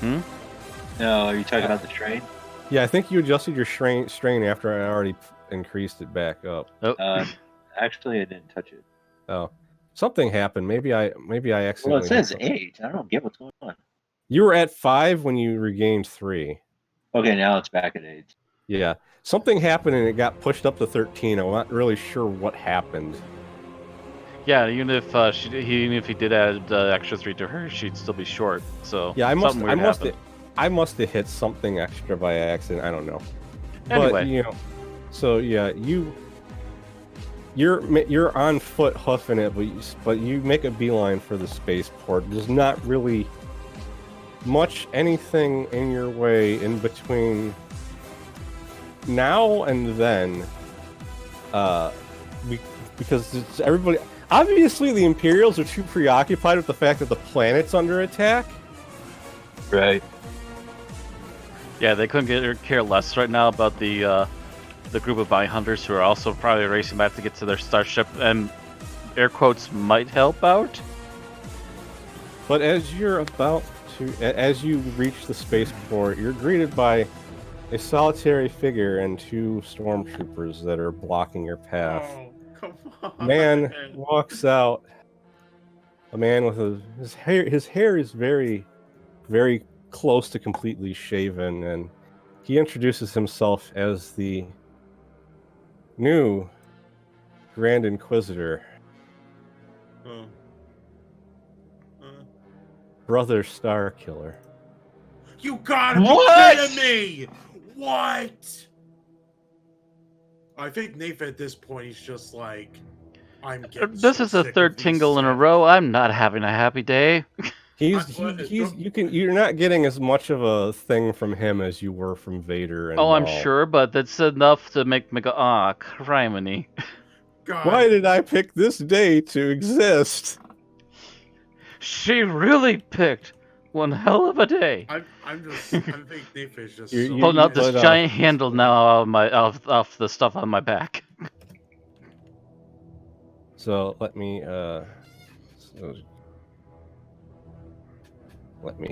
No, are you talking about the train? Yeah, I think you adjusted your strain after I already increased it back up. Oh, Actually, I didn't touch it. Oh, something happened. Maybe I Well, accidentally. it says hit something. 8. I don't get what's going on. You were at 5 when you regained 3. Okay, now it's back at 8. Yeah, something happened and it got pushed up to 13. I'm not really sure what happened. yeah. Even if even if he did add extra 3 to her, she'd still be short. So Yeah, I must happened. have hit something extra by accident. I don't know. Anyway. But you know, so yeah, you're on foot huffing it, but you make a beeline for the spaceport. There's not really much anything in your way in between now and then, because it's everybody. Obviously, the Imperials are too preoccupied with the fact that the planet's under attack. Right. Yeah, they couldn't care less right now about the group of bounty hunters who are also probably racing back to get to their starship and air quotes might help out. But as you reach the spaceport, you're greeted by a solitary figure and 2 stormtroopers that are blocking your path. Oh, come on. A man walks out. A man with his hair is very, very close to completely shaven, and he introduces himself as the new Grand Inquisitor, Brother Starkiller. You gotta be kidding me! What? I think Nafe at this point he's just like, I'm getting This so is the sick third of these tingle in a Sith. row. I'm not having a happy day. You're not getting as much of a thing from him as you were from Vader and Oh, I'm Maul. sure, but that's enough to make me go, ah, criminy. God. Why did I pick this day to exist? She really picked one hell of a day. I think Nafe is just You're- so you're- Pulling out this but, giant handle now off the stuff on my back. So let me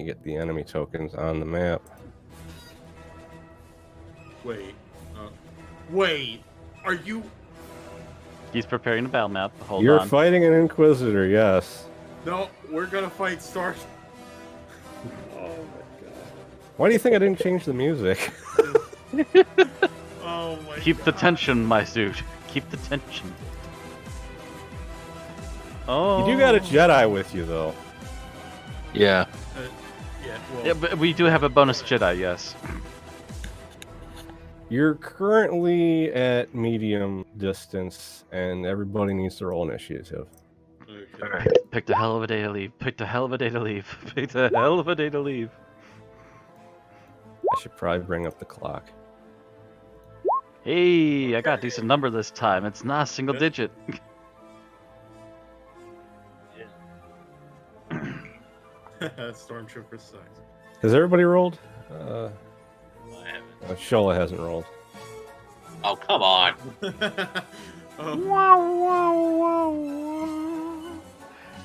get the enemy tokens on the map. Wait, are you? He's preparing a battle map. Hold You're on. fighting an Inquisitor, yes. No, we're gonna fight Star. Oh my Why do you think I didn't change the music? god. Oh my Keep god. the tension, my dude. Keep the tension. Oh. You do got a Jedi with you, though. Yeah. Yeah, but we do have a bonus Jedi, yes. You're currently at medium distance, and everybody needs to roll initiative. Okay. Picked a hell of a day to leave. Picked a hell of a day to leave. Picked a hell of a day to leave. I should probably bring up the clock. Hey, I got a decent number this time. It's not a single Good. digit. Stormtrooper sucks. Has everybody rolled? I haven't. Shola hasn't rolled. Oh, come on.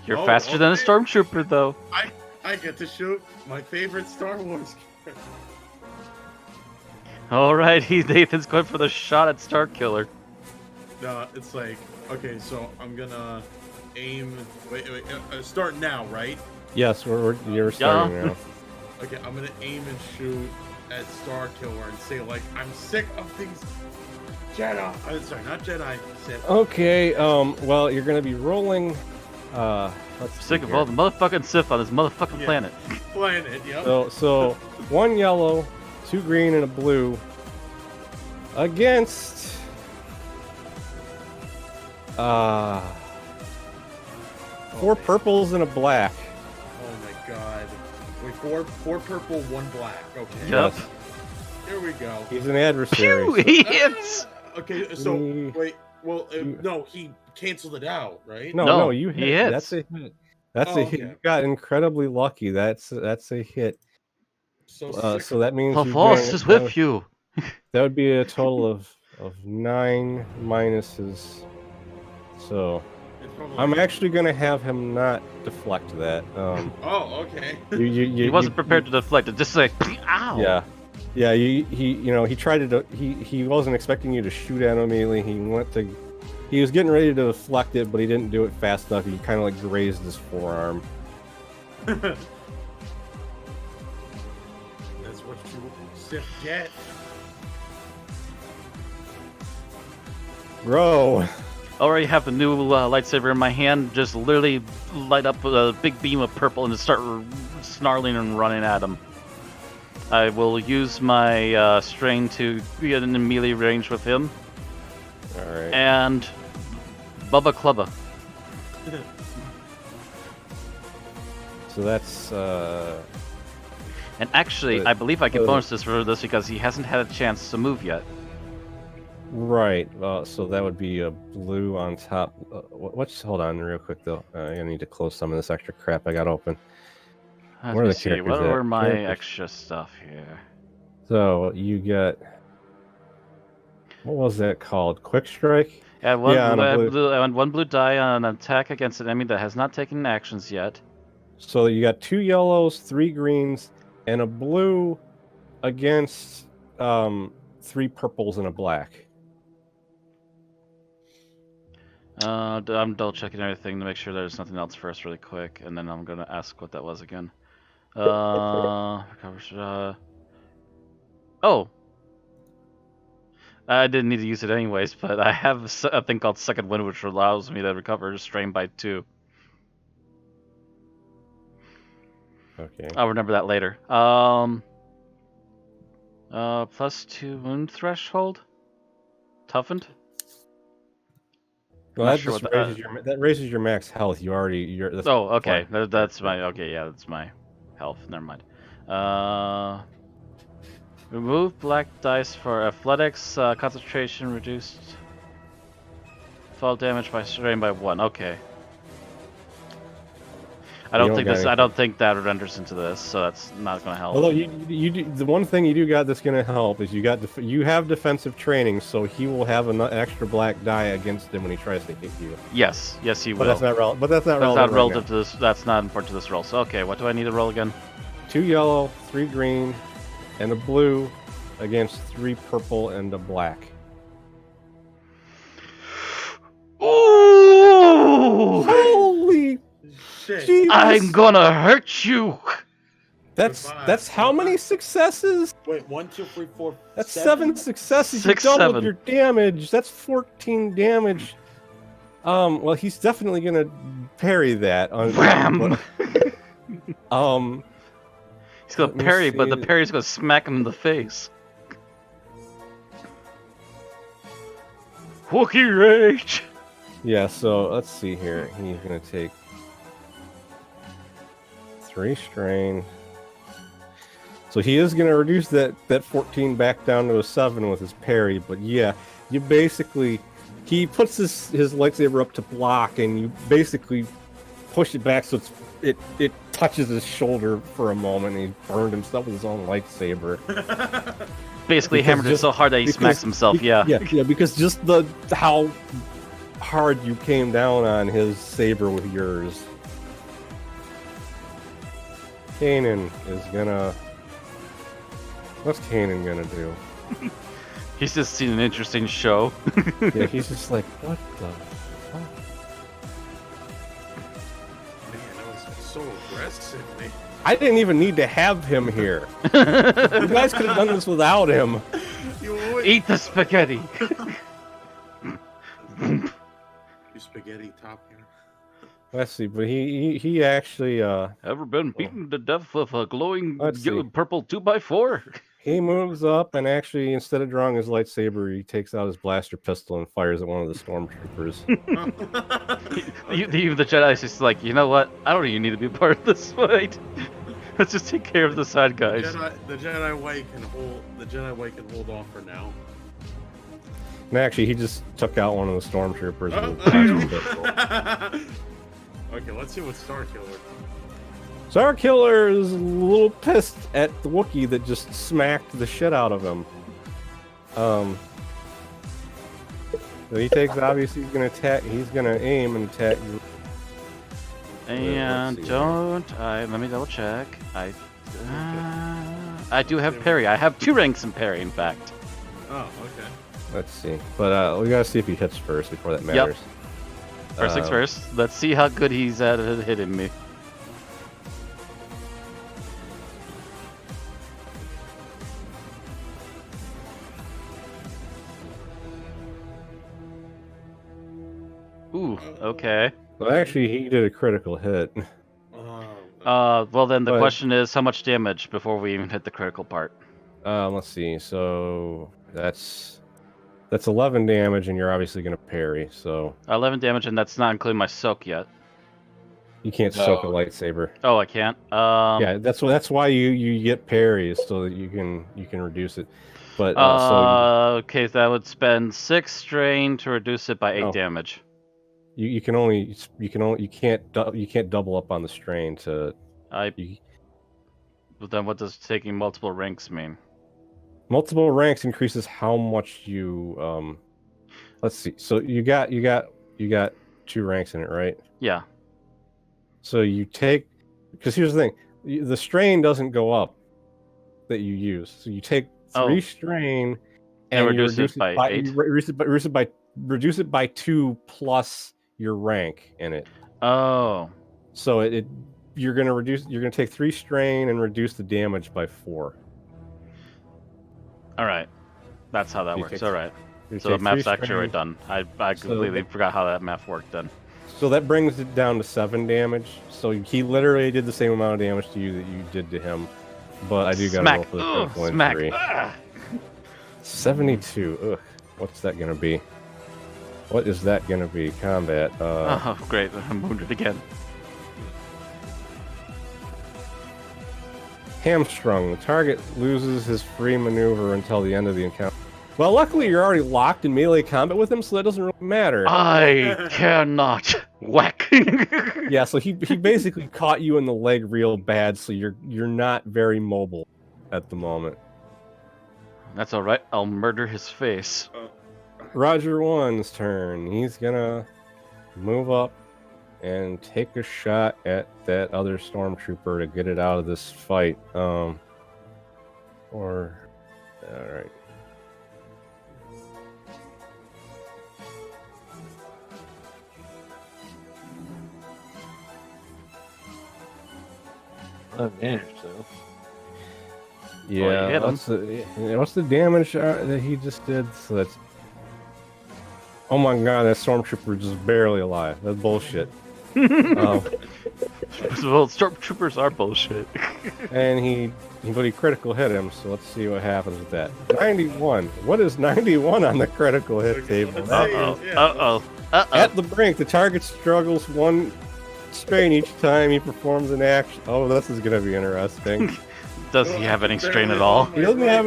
You're Oh, faster than a okay. stormtrooper, though. I get to shoot my favorite Star Wars character. All right, Nathan's going for the shot at Starkiller. No, it's like, okay, so I'm gonna aim. Wait, start now, right? Yes, you're starting now. Okay, I'm gonna aim and shoot at Starkiller and say like, I'm sick of these Jedi. Sorry, not Jedi. Sith. Okay, well, you're gonna be rolling. Let's see Sick of here. all the motherfucking Sith on this motherfucking Yeah. planet. Planet, yep. So 1 yellow, 2 green, and a blue against 4 purples and a black. Oh my god. Wait, four purple, 1 black. Okay. Yep. Yes. Here we go. He's an adversary. Pew! He hits! Okay, so He- wait. Well, no, he canceled it out, right? No, you he hit. hits. That's a hit. That's Oh, a hit. okay. You got incredibly lucky. That's a hit. So, So that means The you force gain- is with you. That would be a total of 9 minuses. So I'm actually gonna have him not deflect that. Oh, okay. He wasn't prepared to deflect it. Just like, ow. Yeah, yeah. He tried to. He wasn't expecting you to shoot at him immediately. He was getting ready to deflect it, but he didn't do it fast enough. He kind of like grazed his forearm. That's what you get. Bro. Already have a new lightsaber in my hand. Just literally light up with a big beam of purple and just start snarling and running at him. I will use my strain to get in melee range with him. All right. And Bubba Clubba. So that's. And actually, I believe I can bonus this for this because he hasn't had a chance to move yet. Right. So that would be a blue on top. Hold on, real quick though. I need to close some of this extra crap I got open. Let Where are me the see. characters What at? are my Characters. extra stuff here? So you get. What was that called? Quick strike. Yeah, one, Yeah, on a blue. one blue die on an attack against an enemy that has not taken actions yet. So you got 2 yellows, 3 greens, and a blue against 3 purples and a black. I'm double checking everything to make sure there's nothing else first, really quick, and then I'm gonna ask what that was again. Oh, I didn't need to use it anyways, but I have a thing called Second Wind, which allows me to recover strain by 2. Okay. I'll remember that later. +2 wound threshold. Toughened. Well, Not that sure just what that raises your max health. That's Oh, okay. fine. That's my yeah. That's my health. Never mind. Remove black dice for athletics. Concentration reduced. Fall damage by strain by 1. Okay. I don't think that renders into this, so that's not going to help. Although the one thing you do got that's going to help is you have defensive training, so he will have an extra black die against him when he tries to hit you. Yes, he will. But that's not relevant. That's not relative to this. That's not important to this roll. So okay, what do I need to roll again? 2 yellow, 3 green, and a blue against 3 purple and a black. Ooh! Holy Shit. Jesus. I'm gonna hurt you. That's how many successes? Wait, 1, 2, 3, 4. That's 7 successes. 6, you doubled 7. your damage. That's 14 damage. Well, he's definitely gonna parry that. Wham! He's gonna Let me parry, but the see. parry's gonna smack him in the face. Wookiee rage. Yeah. So let's see here. He's gonna take 3 strain. So he is gonna reduce that 14 back down to a 7 with his parry. But yeah, you basically he puts his lightsaber up to block, and you basically push it back so it touches his shoulder for a moment, and he burned himself with his own lightsaber. Basically hammered it so hard that he smacks himself. Yeah. Yeah. Because just how hard you came down on his saber with yours. Kanan is gonna. What's Kanan gonna do? He's just seen an interesting show. Yeah, he's just like, what the fuck? Man, that was so aggressive, man. I didn't even need to have him here. You guys could have done this without him. Eat the spaghetti. You spaghetti top here. Let's see, but he actually Ever been beaten to death with a glowing Let's see. purple 2x4? he moves up and actually instead of drawing his lightsaber, he takes out his blaster pistol and fires at one of the stormtroopers. Even the Jedi's just like, you know what? I don't even need to be part of this fight. Let's just take care of the side guys. The Jedi White can hold off for now. And actually, he just took out one of the stormtroopers. Okay, let's see what Starkiller. Starkiller is a little pissed at the Wookiee that just smacked the shit out of him. So he takes, obviously, he's gonna attack. He's gonna aim and attack you. And let's see let me double check. I do have parry. I have 2 ranks in parry, in fact. Oh, okay. Let's see. But we gotta see if he hits first before that matters. First things first. Let's see how good he's at hitting me. Ooh, okay. Well, actually, he did a critical hit. Well then the But- question is how much damage before we even hit the critical part? Let's see. So that's 11 damage, and you're obviously gonna parry. So 11 damage, and that's not including my soak yet. you can't soak a lightsaber. Oh, I can't. Yeah, that's why you get parries so that you can reduce it. But okay, so that would spend 6 strain to reduce it by 8 Oh. damage. you can't double up on the strain to. But then what does taking multiple ranks mean? Multiple ranks increases how much you let's see. So you got 2 ranks in it, right? Yeah. So you take, because here's the thing, the strain doesn't go up that you use. So you take 3 strain And you reduce it by 8? Reduce it by 2 plus your rank in it. Oh. So you're gonna take 3 strain and reduce the damage by 4. All right. That's how that You works. take- All right. You So the take 3 math's actually strain. right done. I completely forgot how that math worked then. So that brings it down to 7 damage. So he literally did the same amount of damage to you that you did to him. But I do gotta roll Smack. for the Ugh, critical smack. injury. Ah. 72. Ugh. What's that gonna be? What is that gonna be? Combat. Oh, great. I'm wounded again. Hamstrung. The target loses his free maneuver until the end of the encounter. Well, luckily you're already locked in melee combat with him, so that doesn't really matter. I cannot whack. Yeah, so he basically caught you in the leg real bad, so you're not very mobile at the moment. That's all right. I'll murder his face. Roger 1's turn. He's gonna move up and take a shot at that other stormtrooper to get it out of this fight. All right. Advantage, though. Yeah, hit him. what's the damage that he just did? So that's. Oh my god, that stormtrooper is just barely alive. That's bullshit. Well, stormtroopers are bullshit. And but he critical hit him. So let's see what happens with that. 91. What is 91 on the critical hit table? At the brink, the target struggles 1 strain each time he performs an action. Oh, this is gonna be interesting. Does he have any strain at all? He doesn't have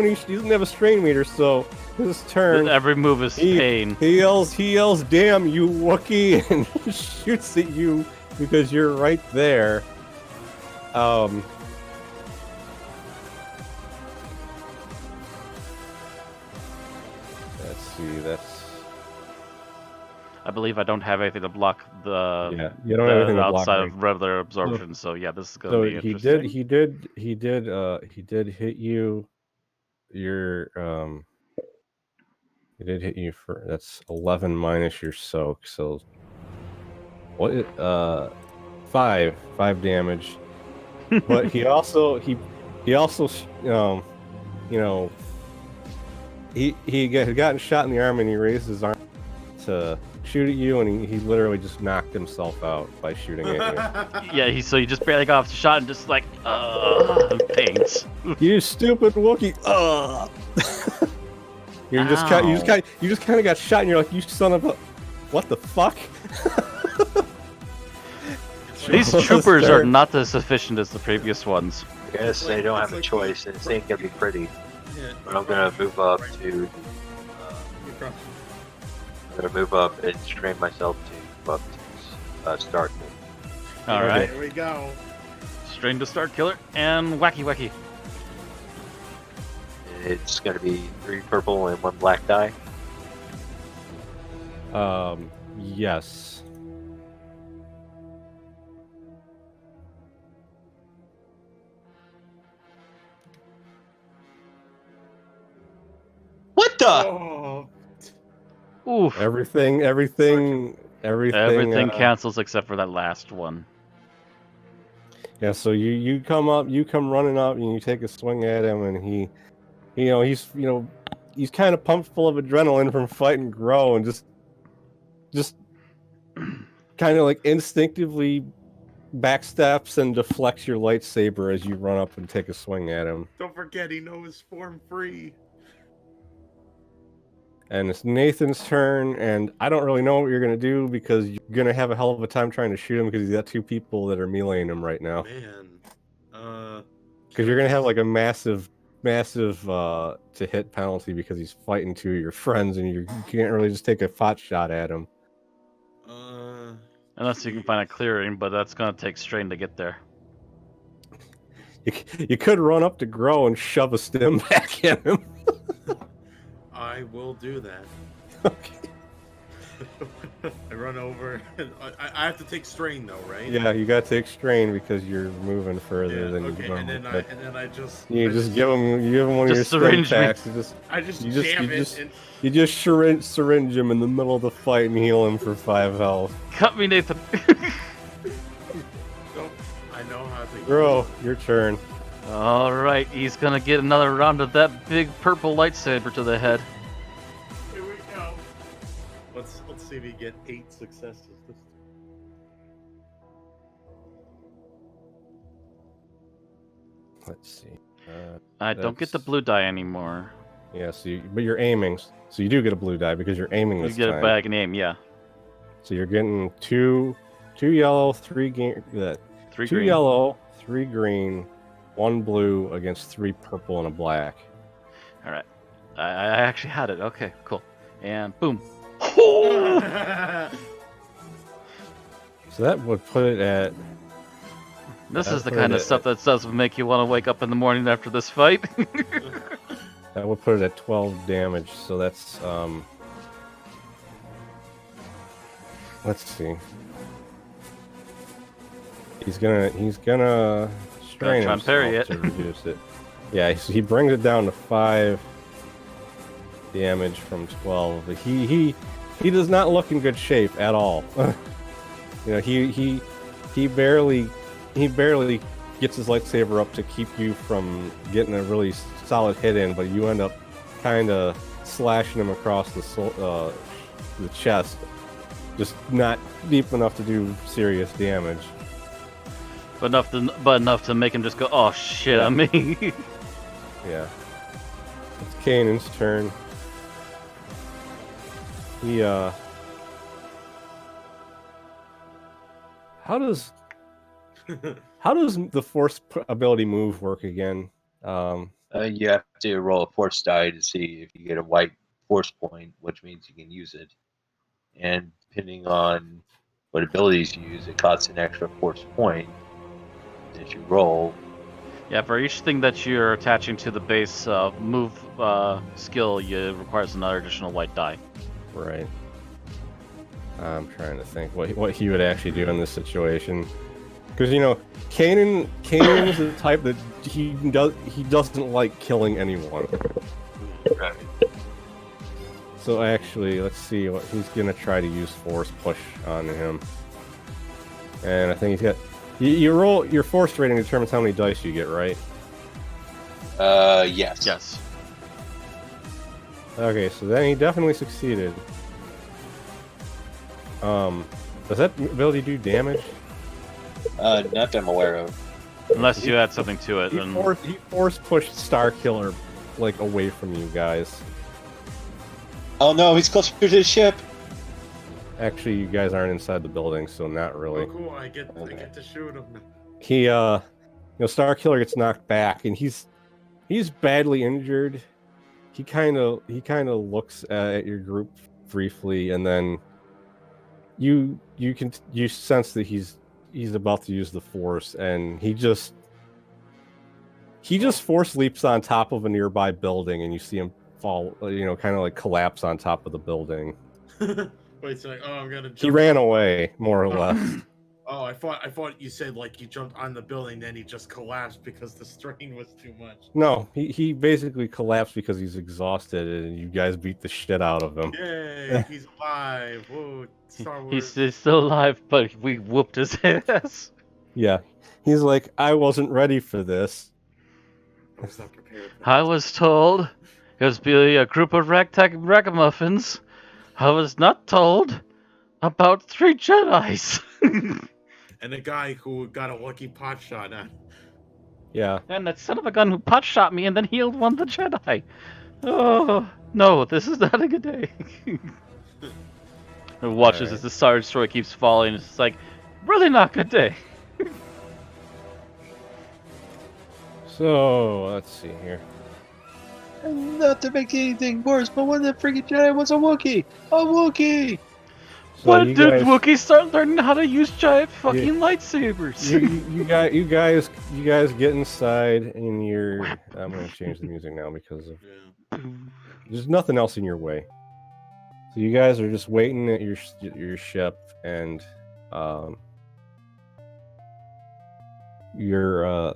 a strain meter, so his turn. Every move is pain. He yells, "Damn you, Wookiee!" and he shoots at you because you're right there. Let's see. I believe I don't have anything to block the you don't have anything to block outside me. of regular absorption. So yeah, this is gonna be interesting. he did hit you. He did hit you for that's 11 minus your soak. So what? 5 damage. But he also he had gotten shot in the arm, and he raised his arm to shoot at you, and he literally just knocked himself out by shooting at you. Yeah, so you just barely got off the shot and just like, pains. You stupid Wookiee! You just kind of got shot, and you're like, you son of a, what the fuck? These troopers are not as efficient as the previous ones. I guess they don't have a choice, and this ain't gonna be pretty. But I'm gonna move up to. I'm gonna move up and train myself to move up to start. All right, Here we go. strain to start killer and wacky. It's gonna be 3 purple and 1 black die. Yes. What the? Oh, Oof. Everything Everything cancels except for that last one. Yeah, so you come running up and you take a swing at him, and he's kind of pumped full of adrenaline from fighting Grow, and just kind of like instinctively backsteps and deflects your lightsaber as you run up and take a swing at him. don't forget, he knows form free. And it's Nathan's turn, and I don't really know what you're gonna do because you're gonna have a hell of a time trying to shoot him because he's got two people that are meleeing him right now. Man, Because you're gonna have like a massive to hit penalty because he's fighting two of your friends, and you can't really just take a pot shot at him. Unless you can find a clearing, but that's gonna take strain to get there. You could run up to Grow and shove a stim back at him. I will do that. Okay. I run over. And I have to take strain though, right? Yeah, you gotta take strain because you're moving further than okay, you and then normally I just give him one of your Just stim syringe me. packs. You just syringe him in the middle of the fight and heal him for 5 health. Cut me, Nathan. I know how to. Grow, your turn. All right, he's gonna get another round of that big purple lightsaber to the head. Here we go. Let's see if we get 8 successes. Let's see. I don't get the That's- blue die anymore. Yeah, but you're aiming, so you do get a blue die because you're aiming You this get time. it back and aim, yeah. So you're getting two yellow, 3 green, 3 2 green. yellow, 3 green, 1 blue against 3 purple and a black. All right, I actually had it. Okay, cool. And boom. So that would put it at. This That is the put kind it of at- stuff that does make you want to wake up in the morning after this fight. That would put it at 12 damage. So that's Let's see. He's gonna strain try and parry himself it. to reduce it. Yeah, he brings it down to 5 damage from 12. But he does not look in good shape at all. He barely gets his lightsaber up to keep you from getting a really solid hit in, but you end up kind of slashing him across the chest, just not deep enough to do serious damage. but enough to make him just go, oh shit, on me. Yeah. It's Kanan's turn. He How does the force ability move work again? You have to roll a force die to see if you get a white force point, which means you can use it. And depending on what abilities you use, it costs an extra force point that you roll. Yeah, for each thing that you're attaching to the base move skill, it requires another additional white die. Right. I'm trying to think what he would actually do in this situation, because Kanan is the type that he doesn't like killing anyone. Right. So actually, let's see what he's gonna try to use force push on him, and I think he's got. You roll your force rating determines how many dice you get, right? Yes. Yes. Okay, so then he definitely succeeded. Does that ability do damage? Not that I'm aware of. Unless you add something to it. He And force pushed Star Killer like away from you guys. Oh no, he's closer to the ship. Actually, you guys aren't inside the building, so not really. Oh, cool! I get to shoot him. He Star Killer gets knocked back, and he's badly injured. He kind of looks at your group briefly, and then you sense that he's about to use the force, and he just force leaps on top of a nearby building, and you see him fall, kind of like collapse on top of the building. Wait, so I'm gonna. He ran away, more or less. Oh, I thought you said like he jumped on the building, then he just collapsed because the strain was too much. No, he basically collapsed because he's exhausted, and you guys beat the shit out of him. Yay, he's alive! Whoa, Star Wars. He's still alive, but we whooped his ass. Yeah, he's like, I wasn't ready for this. I was not prepared. I was told it was be a group of ragtag ragamuffins. I was not told about 3 Jedis. And a guy who got a lucky pot shot on. Yeah, And that son of a gun who pot shot me and then healed one of the Jedi. Oh, no, this is not a good day. And watches Alright. as the Star Destroyer keeps falling. It's like, really not good day. so let's see here. And not to make anything worse, but one of the freaking Jedi was a Wookiee! A Wookiee! So when you did guys, Wookiees start learning how to use giant fucking lightsabers? you guys get inside, and you're. I'm gonna change the music now because of Yeah. there's nothing else in your way. So you guys are just waiting at your ship, and you're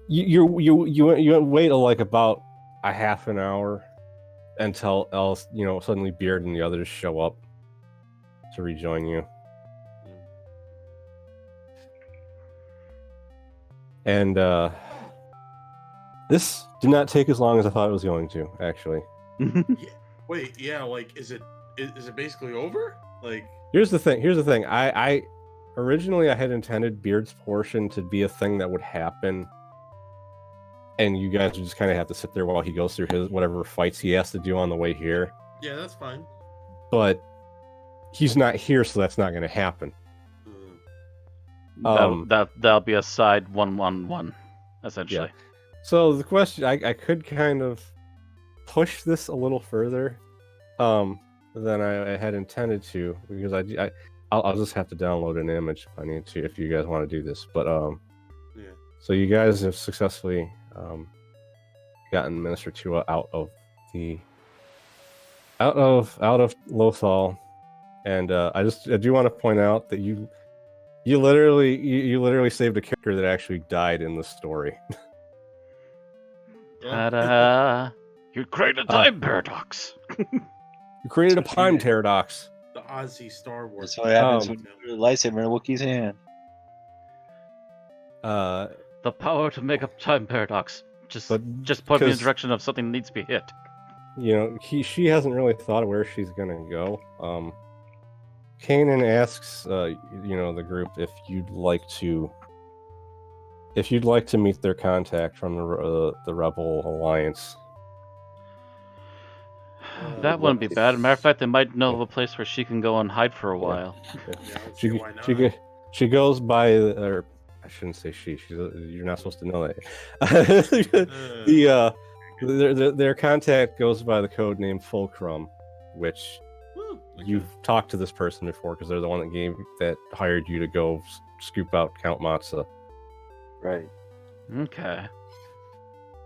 you wait like about a half an hour until else suddenly Beard and the others show up to rejoin you. And this did not take as long as I thought it was going to, actually. Wait, yeah, like is it basically over? Like Here's the thing. I originally I had intended Beard's portion to be a thing that would happen, and you guys would just kind of have to sit there while he goes through his whatever fights he has to do on the way here. yeah, that's fine. But he's not here, so that's not going to happen. That'll be a side 1-1-1, essentially. So the question, I could kind of push this a little further than I had intended to, because I'll just have to download an image if I need to, if you guys want to do this. But Yeah. so you guys have successfully gotten Minister Tua out of Lothal, and I do want to point out that you literally saved a character that actually died in the story. Ta-da! You created a time paradox. You created a time paradox. The Ozzie Star Wars. That's what happens when you put a lightsaber in a Wookiee's hand. The power to make a time paradox. Just put me in the 'cause, direction of something that needs to be hit. she hasn't really thought of where she's gonna go. Kanan asks, the group if you'd like to meet their contact from the Rebel Alliance. That wouldn't be bad. As a matter of fact, they might know of a place where she can go and hide for a while. Yeah, let's see why not. She goes by, or I shouldn't say she. You're not supposed to know that. Their contact goes by the code name Fulcrum, which you've talked to this person before because they're the one that hired you to go scoop out Count Matza. Right. Okay.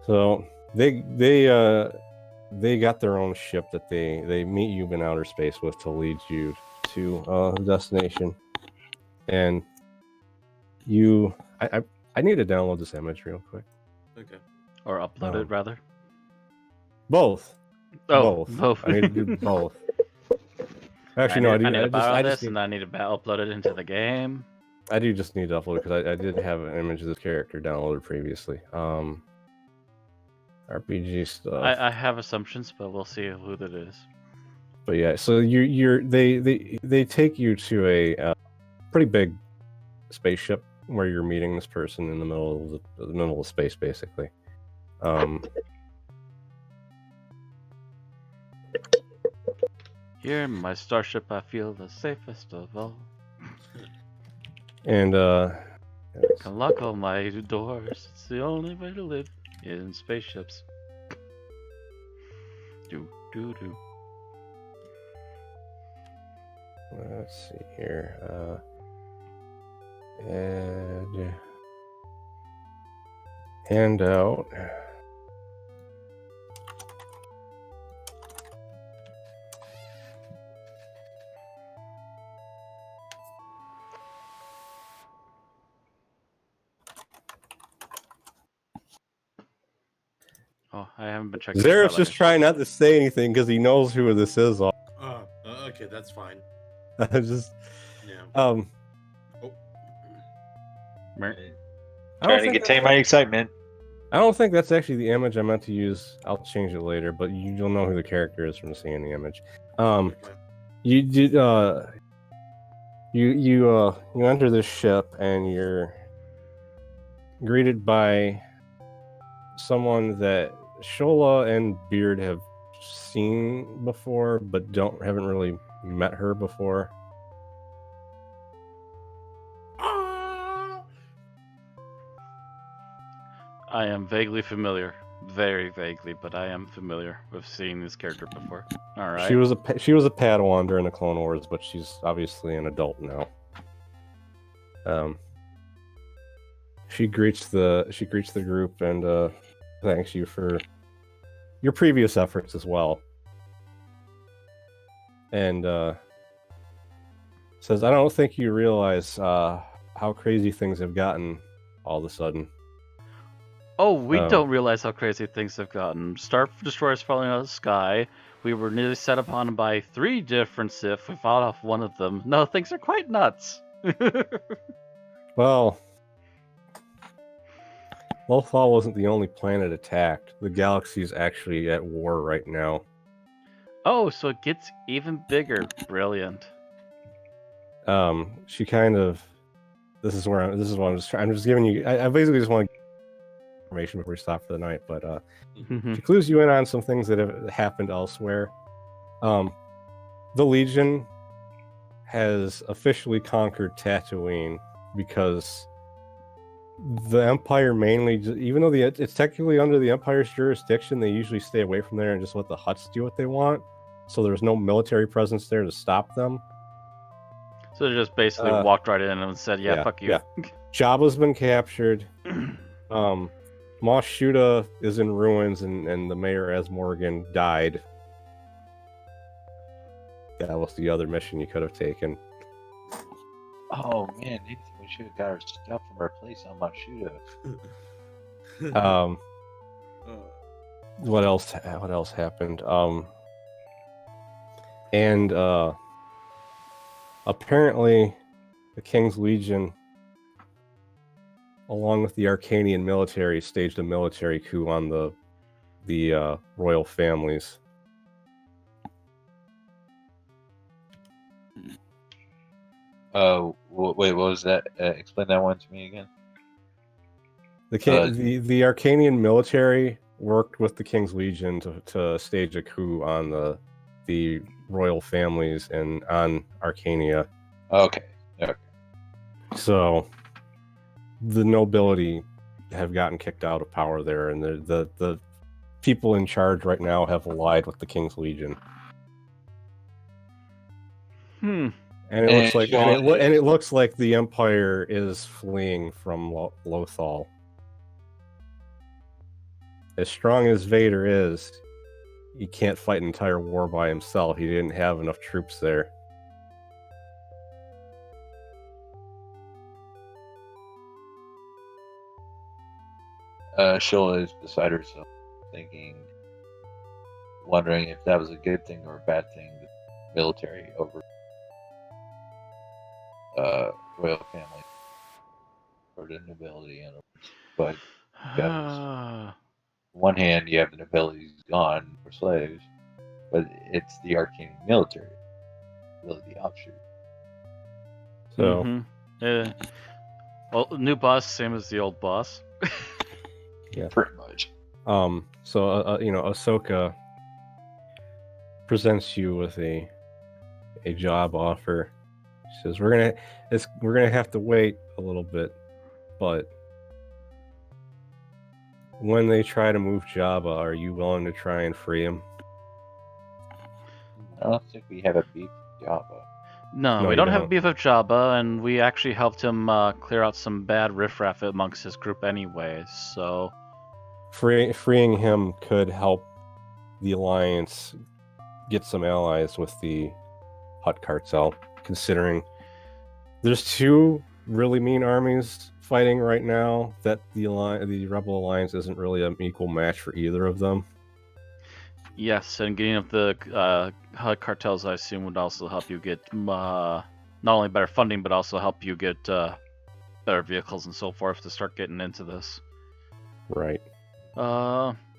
So they got their own ship that they meet you in outer space with to lead you to the destination. And I need to download this image real quick. Okay. Or upload it, rather. Both. Oh, both. I need to do both. Actually, I need to borrow this, and I need to upload it into the game. I do just need to upload it because I did have an image of this character downloaded previously. RPG stuff. I have assumptions, but we'll see who that is. But yeah, so they take you to a pretty big spaceship where you're meeting this person in the middle of space, basically. Here in my starship, I feel the safest of all. And Can lock all my doors. It's the only way to live in spaceships. Do. Let's see here. Add handout. Oh, I haven't been checking. Zare's just trying not to say anything because he knows who this is. Okay, that's fine. I just, Yeah. oh. Trying to contain my excitement. I don't think that's actually the image I meant to use. I'll change it later, but you'll know who the character is from seeing the image. You enter this ship and you're greeted by someone that Shola and Beard have seen before, but haven't really met her before. I am vaguely familiar, very vaguely, but I am familiar with seeing this character before. All right. She was a Padawan during the Clone Wars, but she's obviously an adult now. She greets the group and thanks you for your previous efforts as well. And says, I don't think you realize how crazy things have gotten all of a sudden. Oh, we don't realize how crazy things have gotten. Star Destroyers falling out of the sky. We were nearly set upon by 3 different Sith. We fought off one of them. No, things are quite nuts. Well, Lothal wasn't the only planet attacked. The galaxy's actually at war right now. Oh, so it gets even bigger. Brilliant. She kind of. This is what I'm just. I'm just giving you. I basically just want to get information before we stop for the night. But she clues you in on some things that have happened elsewhere. The Legion has officially conquered Tatooine because the Empire mainly, even though it's technically under the Empire's jurisdiction, they usually stay away from there and just let the Hutts do what they want. So there's no military presence there to stop them. So they just basically walked right in and said, yeah, fuck you. Yeah. Jabba's been captured. Mos Shuda is in ruins, and the mayor, as Morgan, died. That was the other mission you could have taken. Oh man, Nathan, we should have got our stuff from our place on Mashuda. What else happened? And apparently the King's Legion, along with the Arcanian military, staged a military coup on the royal families. Oh, wait, what was that? Explain that one to me again. The Arcanian military worked with the King's Legion to stage a coup on the royal families and on Arcania. Okay. So the nobility have gotten kicked out of power there, and the people in charge right now have allied with the King's Legion. And it looks like the Empire is fleeing from Lothal. As strong as Vader is, he can't fight an entire war by himself. He didn't have enough troops there. Shola is beside herself, wondering if that was a good thing or a bad thing. The military over royal family or the nobility, but on one hand, you have the nobility gone for slaves, but it's the Arcanian military, really the offshoot. So, well, new boss, same as the old boss. Yeah, pretty much. Ahsoka presents you with a job offer. She says, "We're gonna have to wait a little bit, but when they try to move Jabba, are you willing to try and free him?" I don't think we have a beef with Jabba. No, we don't have a beef with Jabba, and we actually helped him clear out some bad riffraff amongst his group anyway, so... Freeing him could help the Alliance get some allies with the Hutt cartel, considering there's 2 really mean armies fighting right now that the Rebel Alliance isn't really an equal match for either of them. Yes, and getting up the cartels, I assume, would also help you get not only better funding, but also help you get better vehicles and so forth to start getting into this. Right.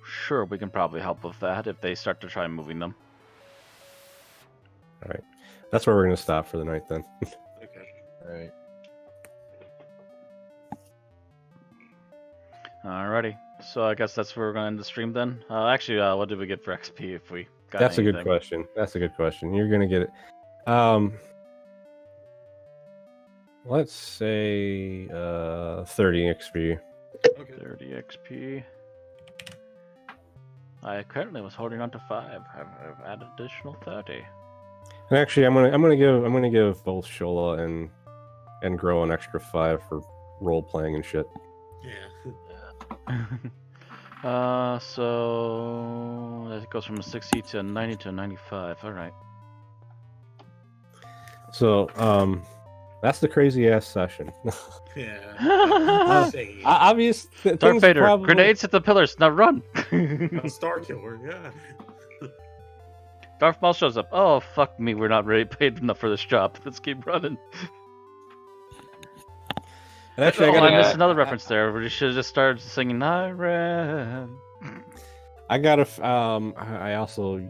Sure, we can probably help with that if they start to try moving them. All right. That's where we're going to stop for the night then. Okay. All right. Alrighty. So I guess that's where we're going to end the stream then. Actually, what did we get for XP if we got That's anything? a good question. That's a good question. You're going to get it. Let's say 30 XP. Okay. 30 XP. I currently was holding on to 5. I've added additional 30. And actually, I'm gonna give both Shola and Grow an extra 5 for role playing and shit. Yeah. So it goes from a 60 to a 90 to a 95. All right. So that's the crazy ass session. Yeah. Insane. Obvious. Darth Vader, grenades hit the pillars. Now run. Star Killer, yeah. Darth Maul shows up. Oh fuck me, we're not really paid enough for this job. Let's keep running. And actually, I missed another reference there. We should have just started singing "I Ran." I gotta. I also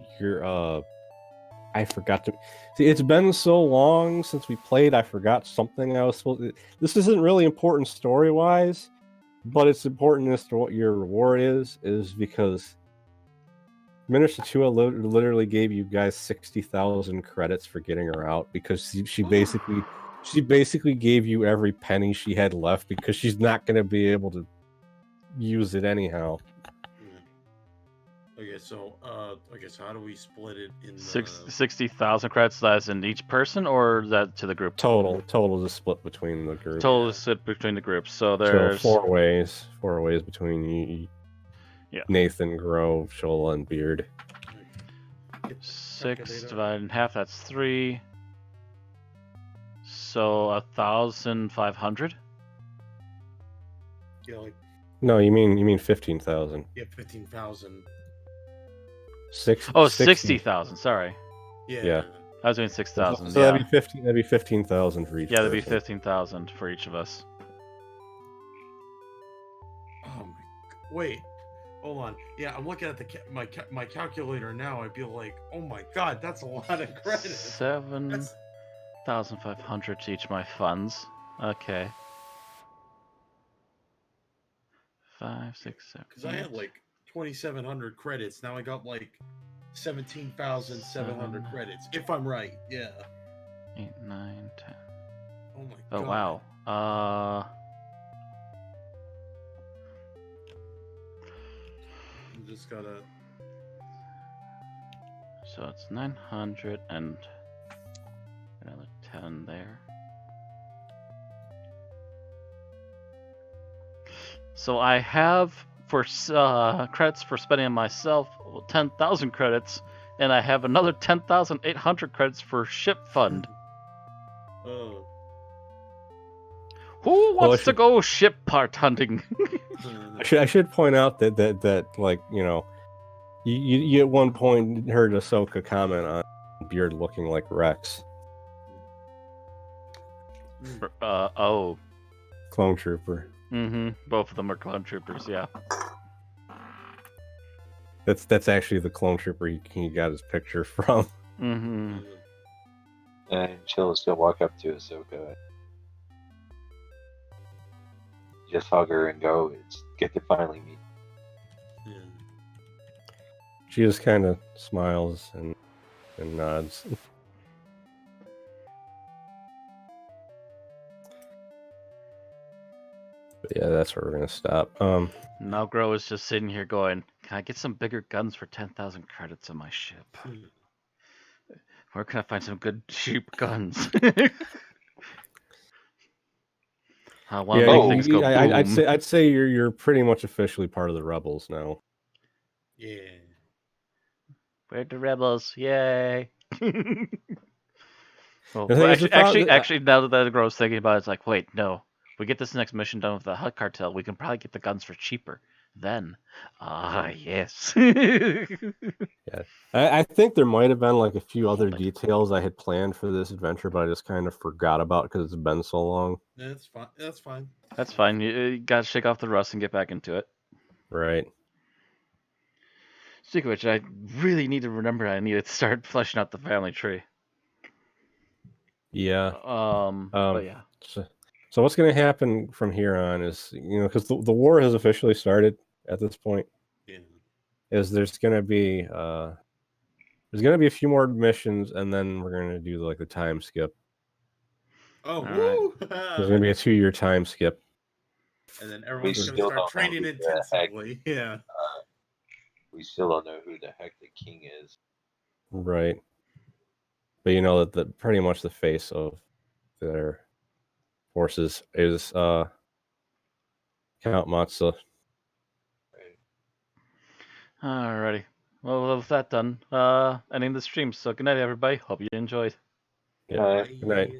I forgot to see. It's been so long since we played. I forgot something I was supposed to. This isn't really important story wise, but it's important as to what your reward is because Minister Tua literally gave you guys 60,000 credits for getting her out because she basically gave you every penny she had left because she's not going to be able to use it anyhow. Okay, so how do we split it in 60,000 credits? That's in each person, or is that to the group? Total is split between the group. Total is split between the groups. So there's 4 ways between you. Yeah. Nathan, Grove, Shola, and Beard. 6 divided in half. That's 3. So 1,500. Yeah, like No, you mean 15,000. yeah, 15,000. 60,000. Sorry, Yeah. I was doing 6,000. So that'd be 15,000 for each. Yeah, that'd be person. 15,000 for each of us. Oh my. Wait. Hold on. Yeah, I'm looking at my calculator now. I'd be like, oh my god, that's a lot of credits. 7,500 to each of my funds. Okay. 5, 6, 7. Because I had like 2,700 credits. Now I got like 17,700 credits. If I'm right, yeah. 8, 9, 10. Oh my Oh god. wow. I'm just gotta. So it's 900 and another 10 there. So I have for credits for spending on myself 10,000 credits, and I have another 10,800 credits for ship fund. Oh. Who wants to go ship part hunting? I should point out that like you at one point heard Ahsoka comment on Beard looking like Rex. Oh. Clone Trooper. Mm-hmm. Both of them are clone troopers, yeah. That's actually the Clone Trooper he got his picture from. Mm-hmm. And Chill's gonna walk up to Ahsoka. Just hug her and go. It's good to finally meet. Yeah. She just kind of smiles and nods. But yeah, that's where we're gonna stop. Now Grow is just sitting here going, "Can I get some bigger guns for 10,000 credits on my ship? Where can I find some good cheap guns?" I want to make things go boom. I'd say you're pretty much officially part of the Rebels now. Yeah. We're the Rebels, yay! Well, The thing is, actually, now that Grow's thinking about it, it's like, wait, no, we get this next mission done with the Hut Cartel, we can probably get the guns for cheaper. Then, yes. Yeah, I think there might have been like a few other Hold it. details I had planned for this adventure, but I just kind of forgot about because it's been so long. That's fine. That's fine. That's fine. You gotta shake off the rust and get back into it. Right. Speaking of which, I really need to remember I need to start fleshing out the family tree. Yeah. But yeah. So what's going to happen from here on is, because the war has officially started at this point, Yeah. is there's going to be a few more missions, and then we're going to do like the time skip. Oh, All woo! There's going to be a 2-year time skip. And then everyone's We going to still start don't know training who the heck- intensively. Yeah. We still don't know who the heck the king is. Right. But you know that pretty much the face of their forces is Count Matsu. Alrighty. Well, with that done, ending the stream. So good night, everybody. Hope you enjoyed. Yeah. Good night.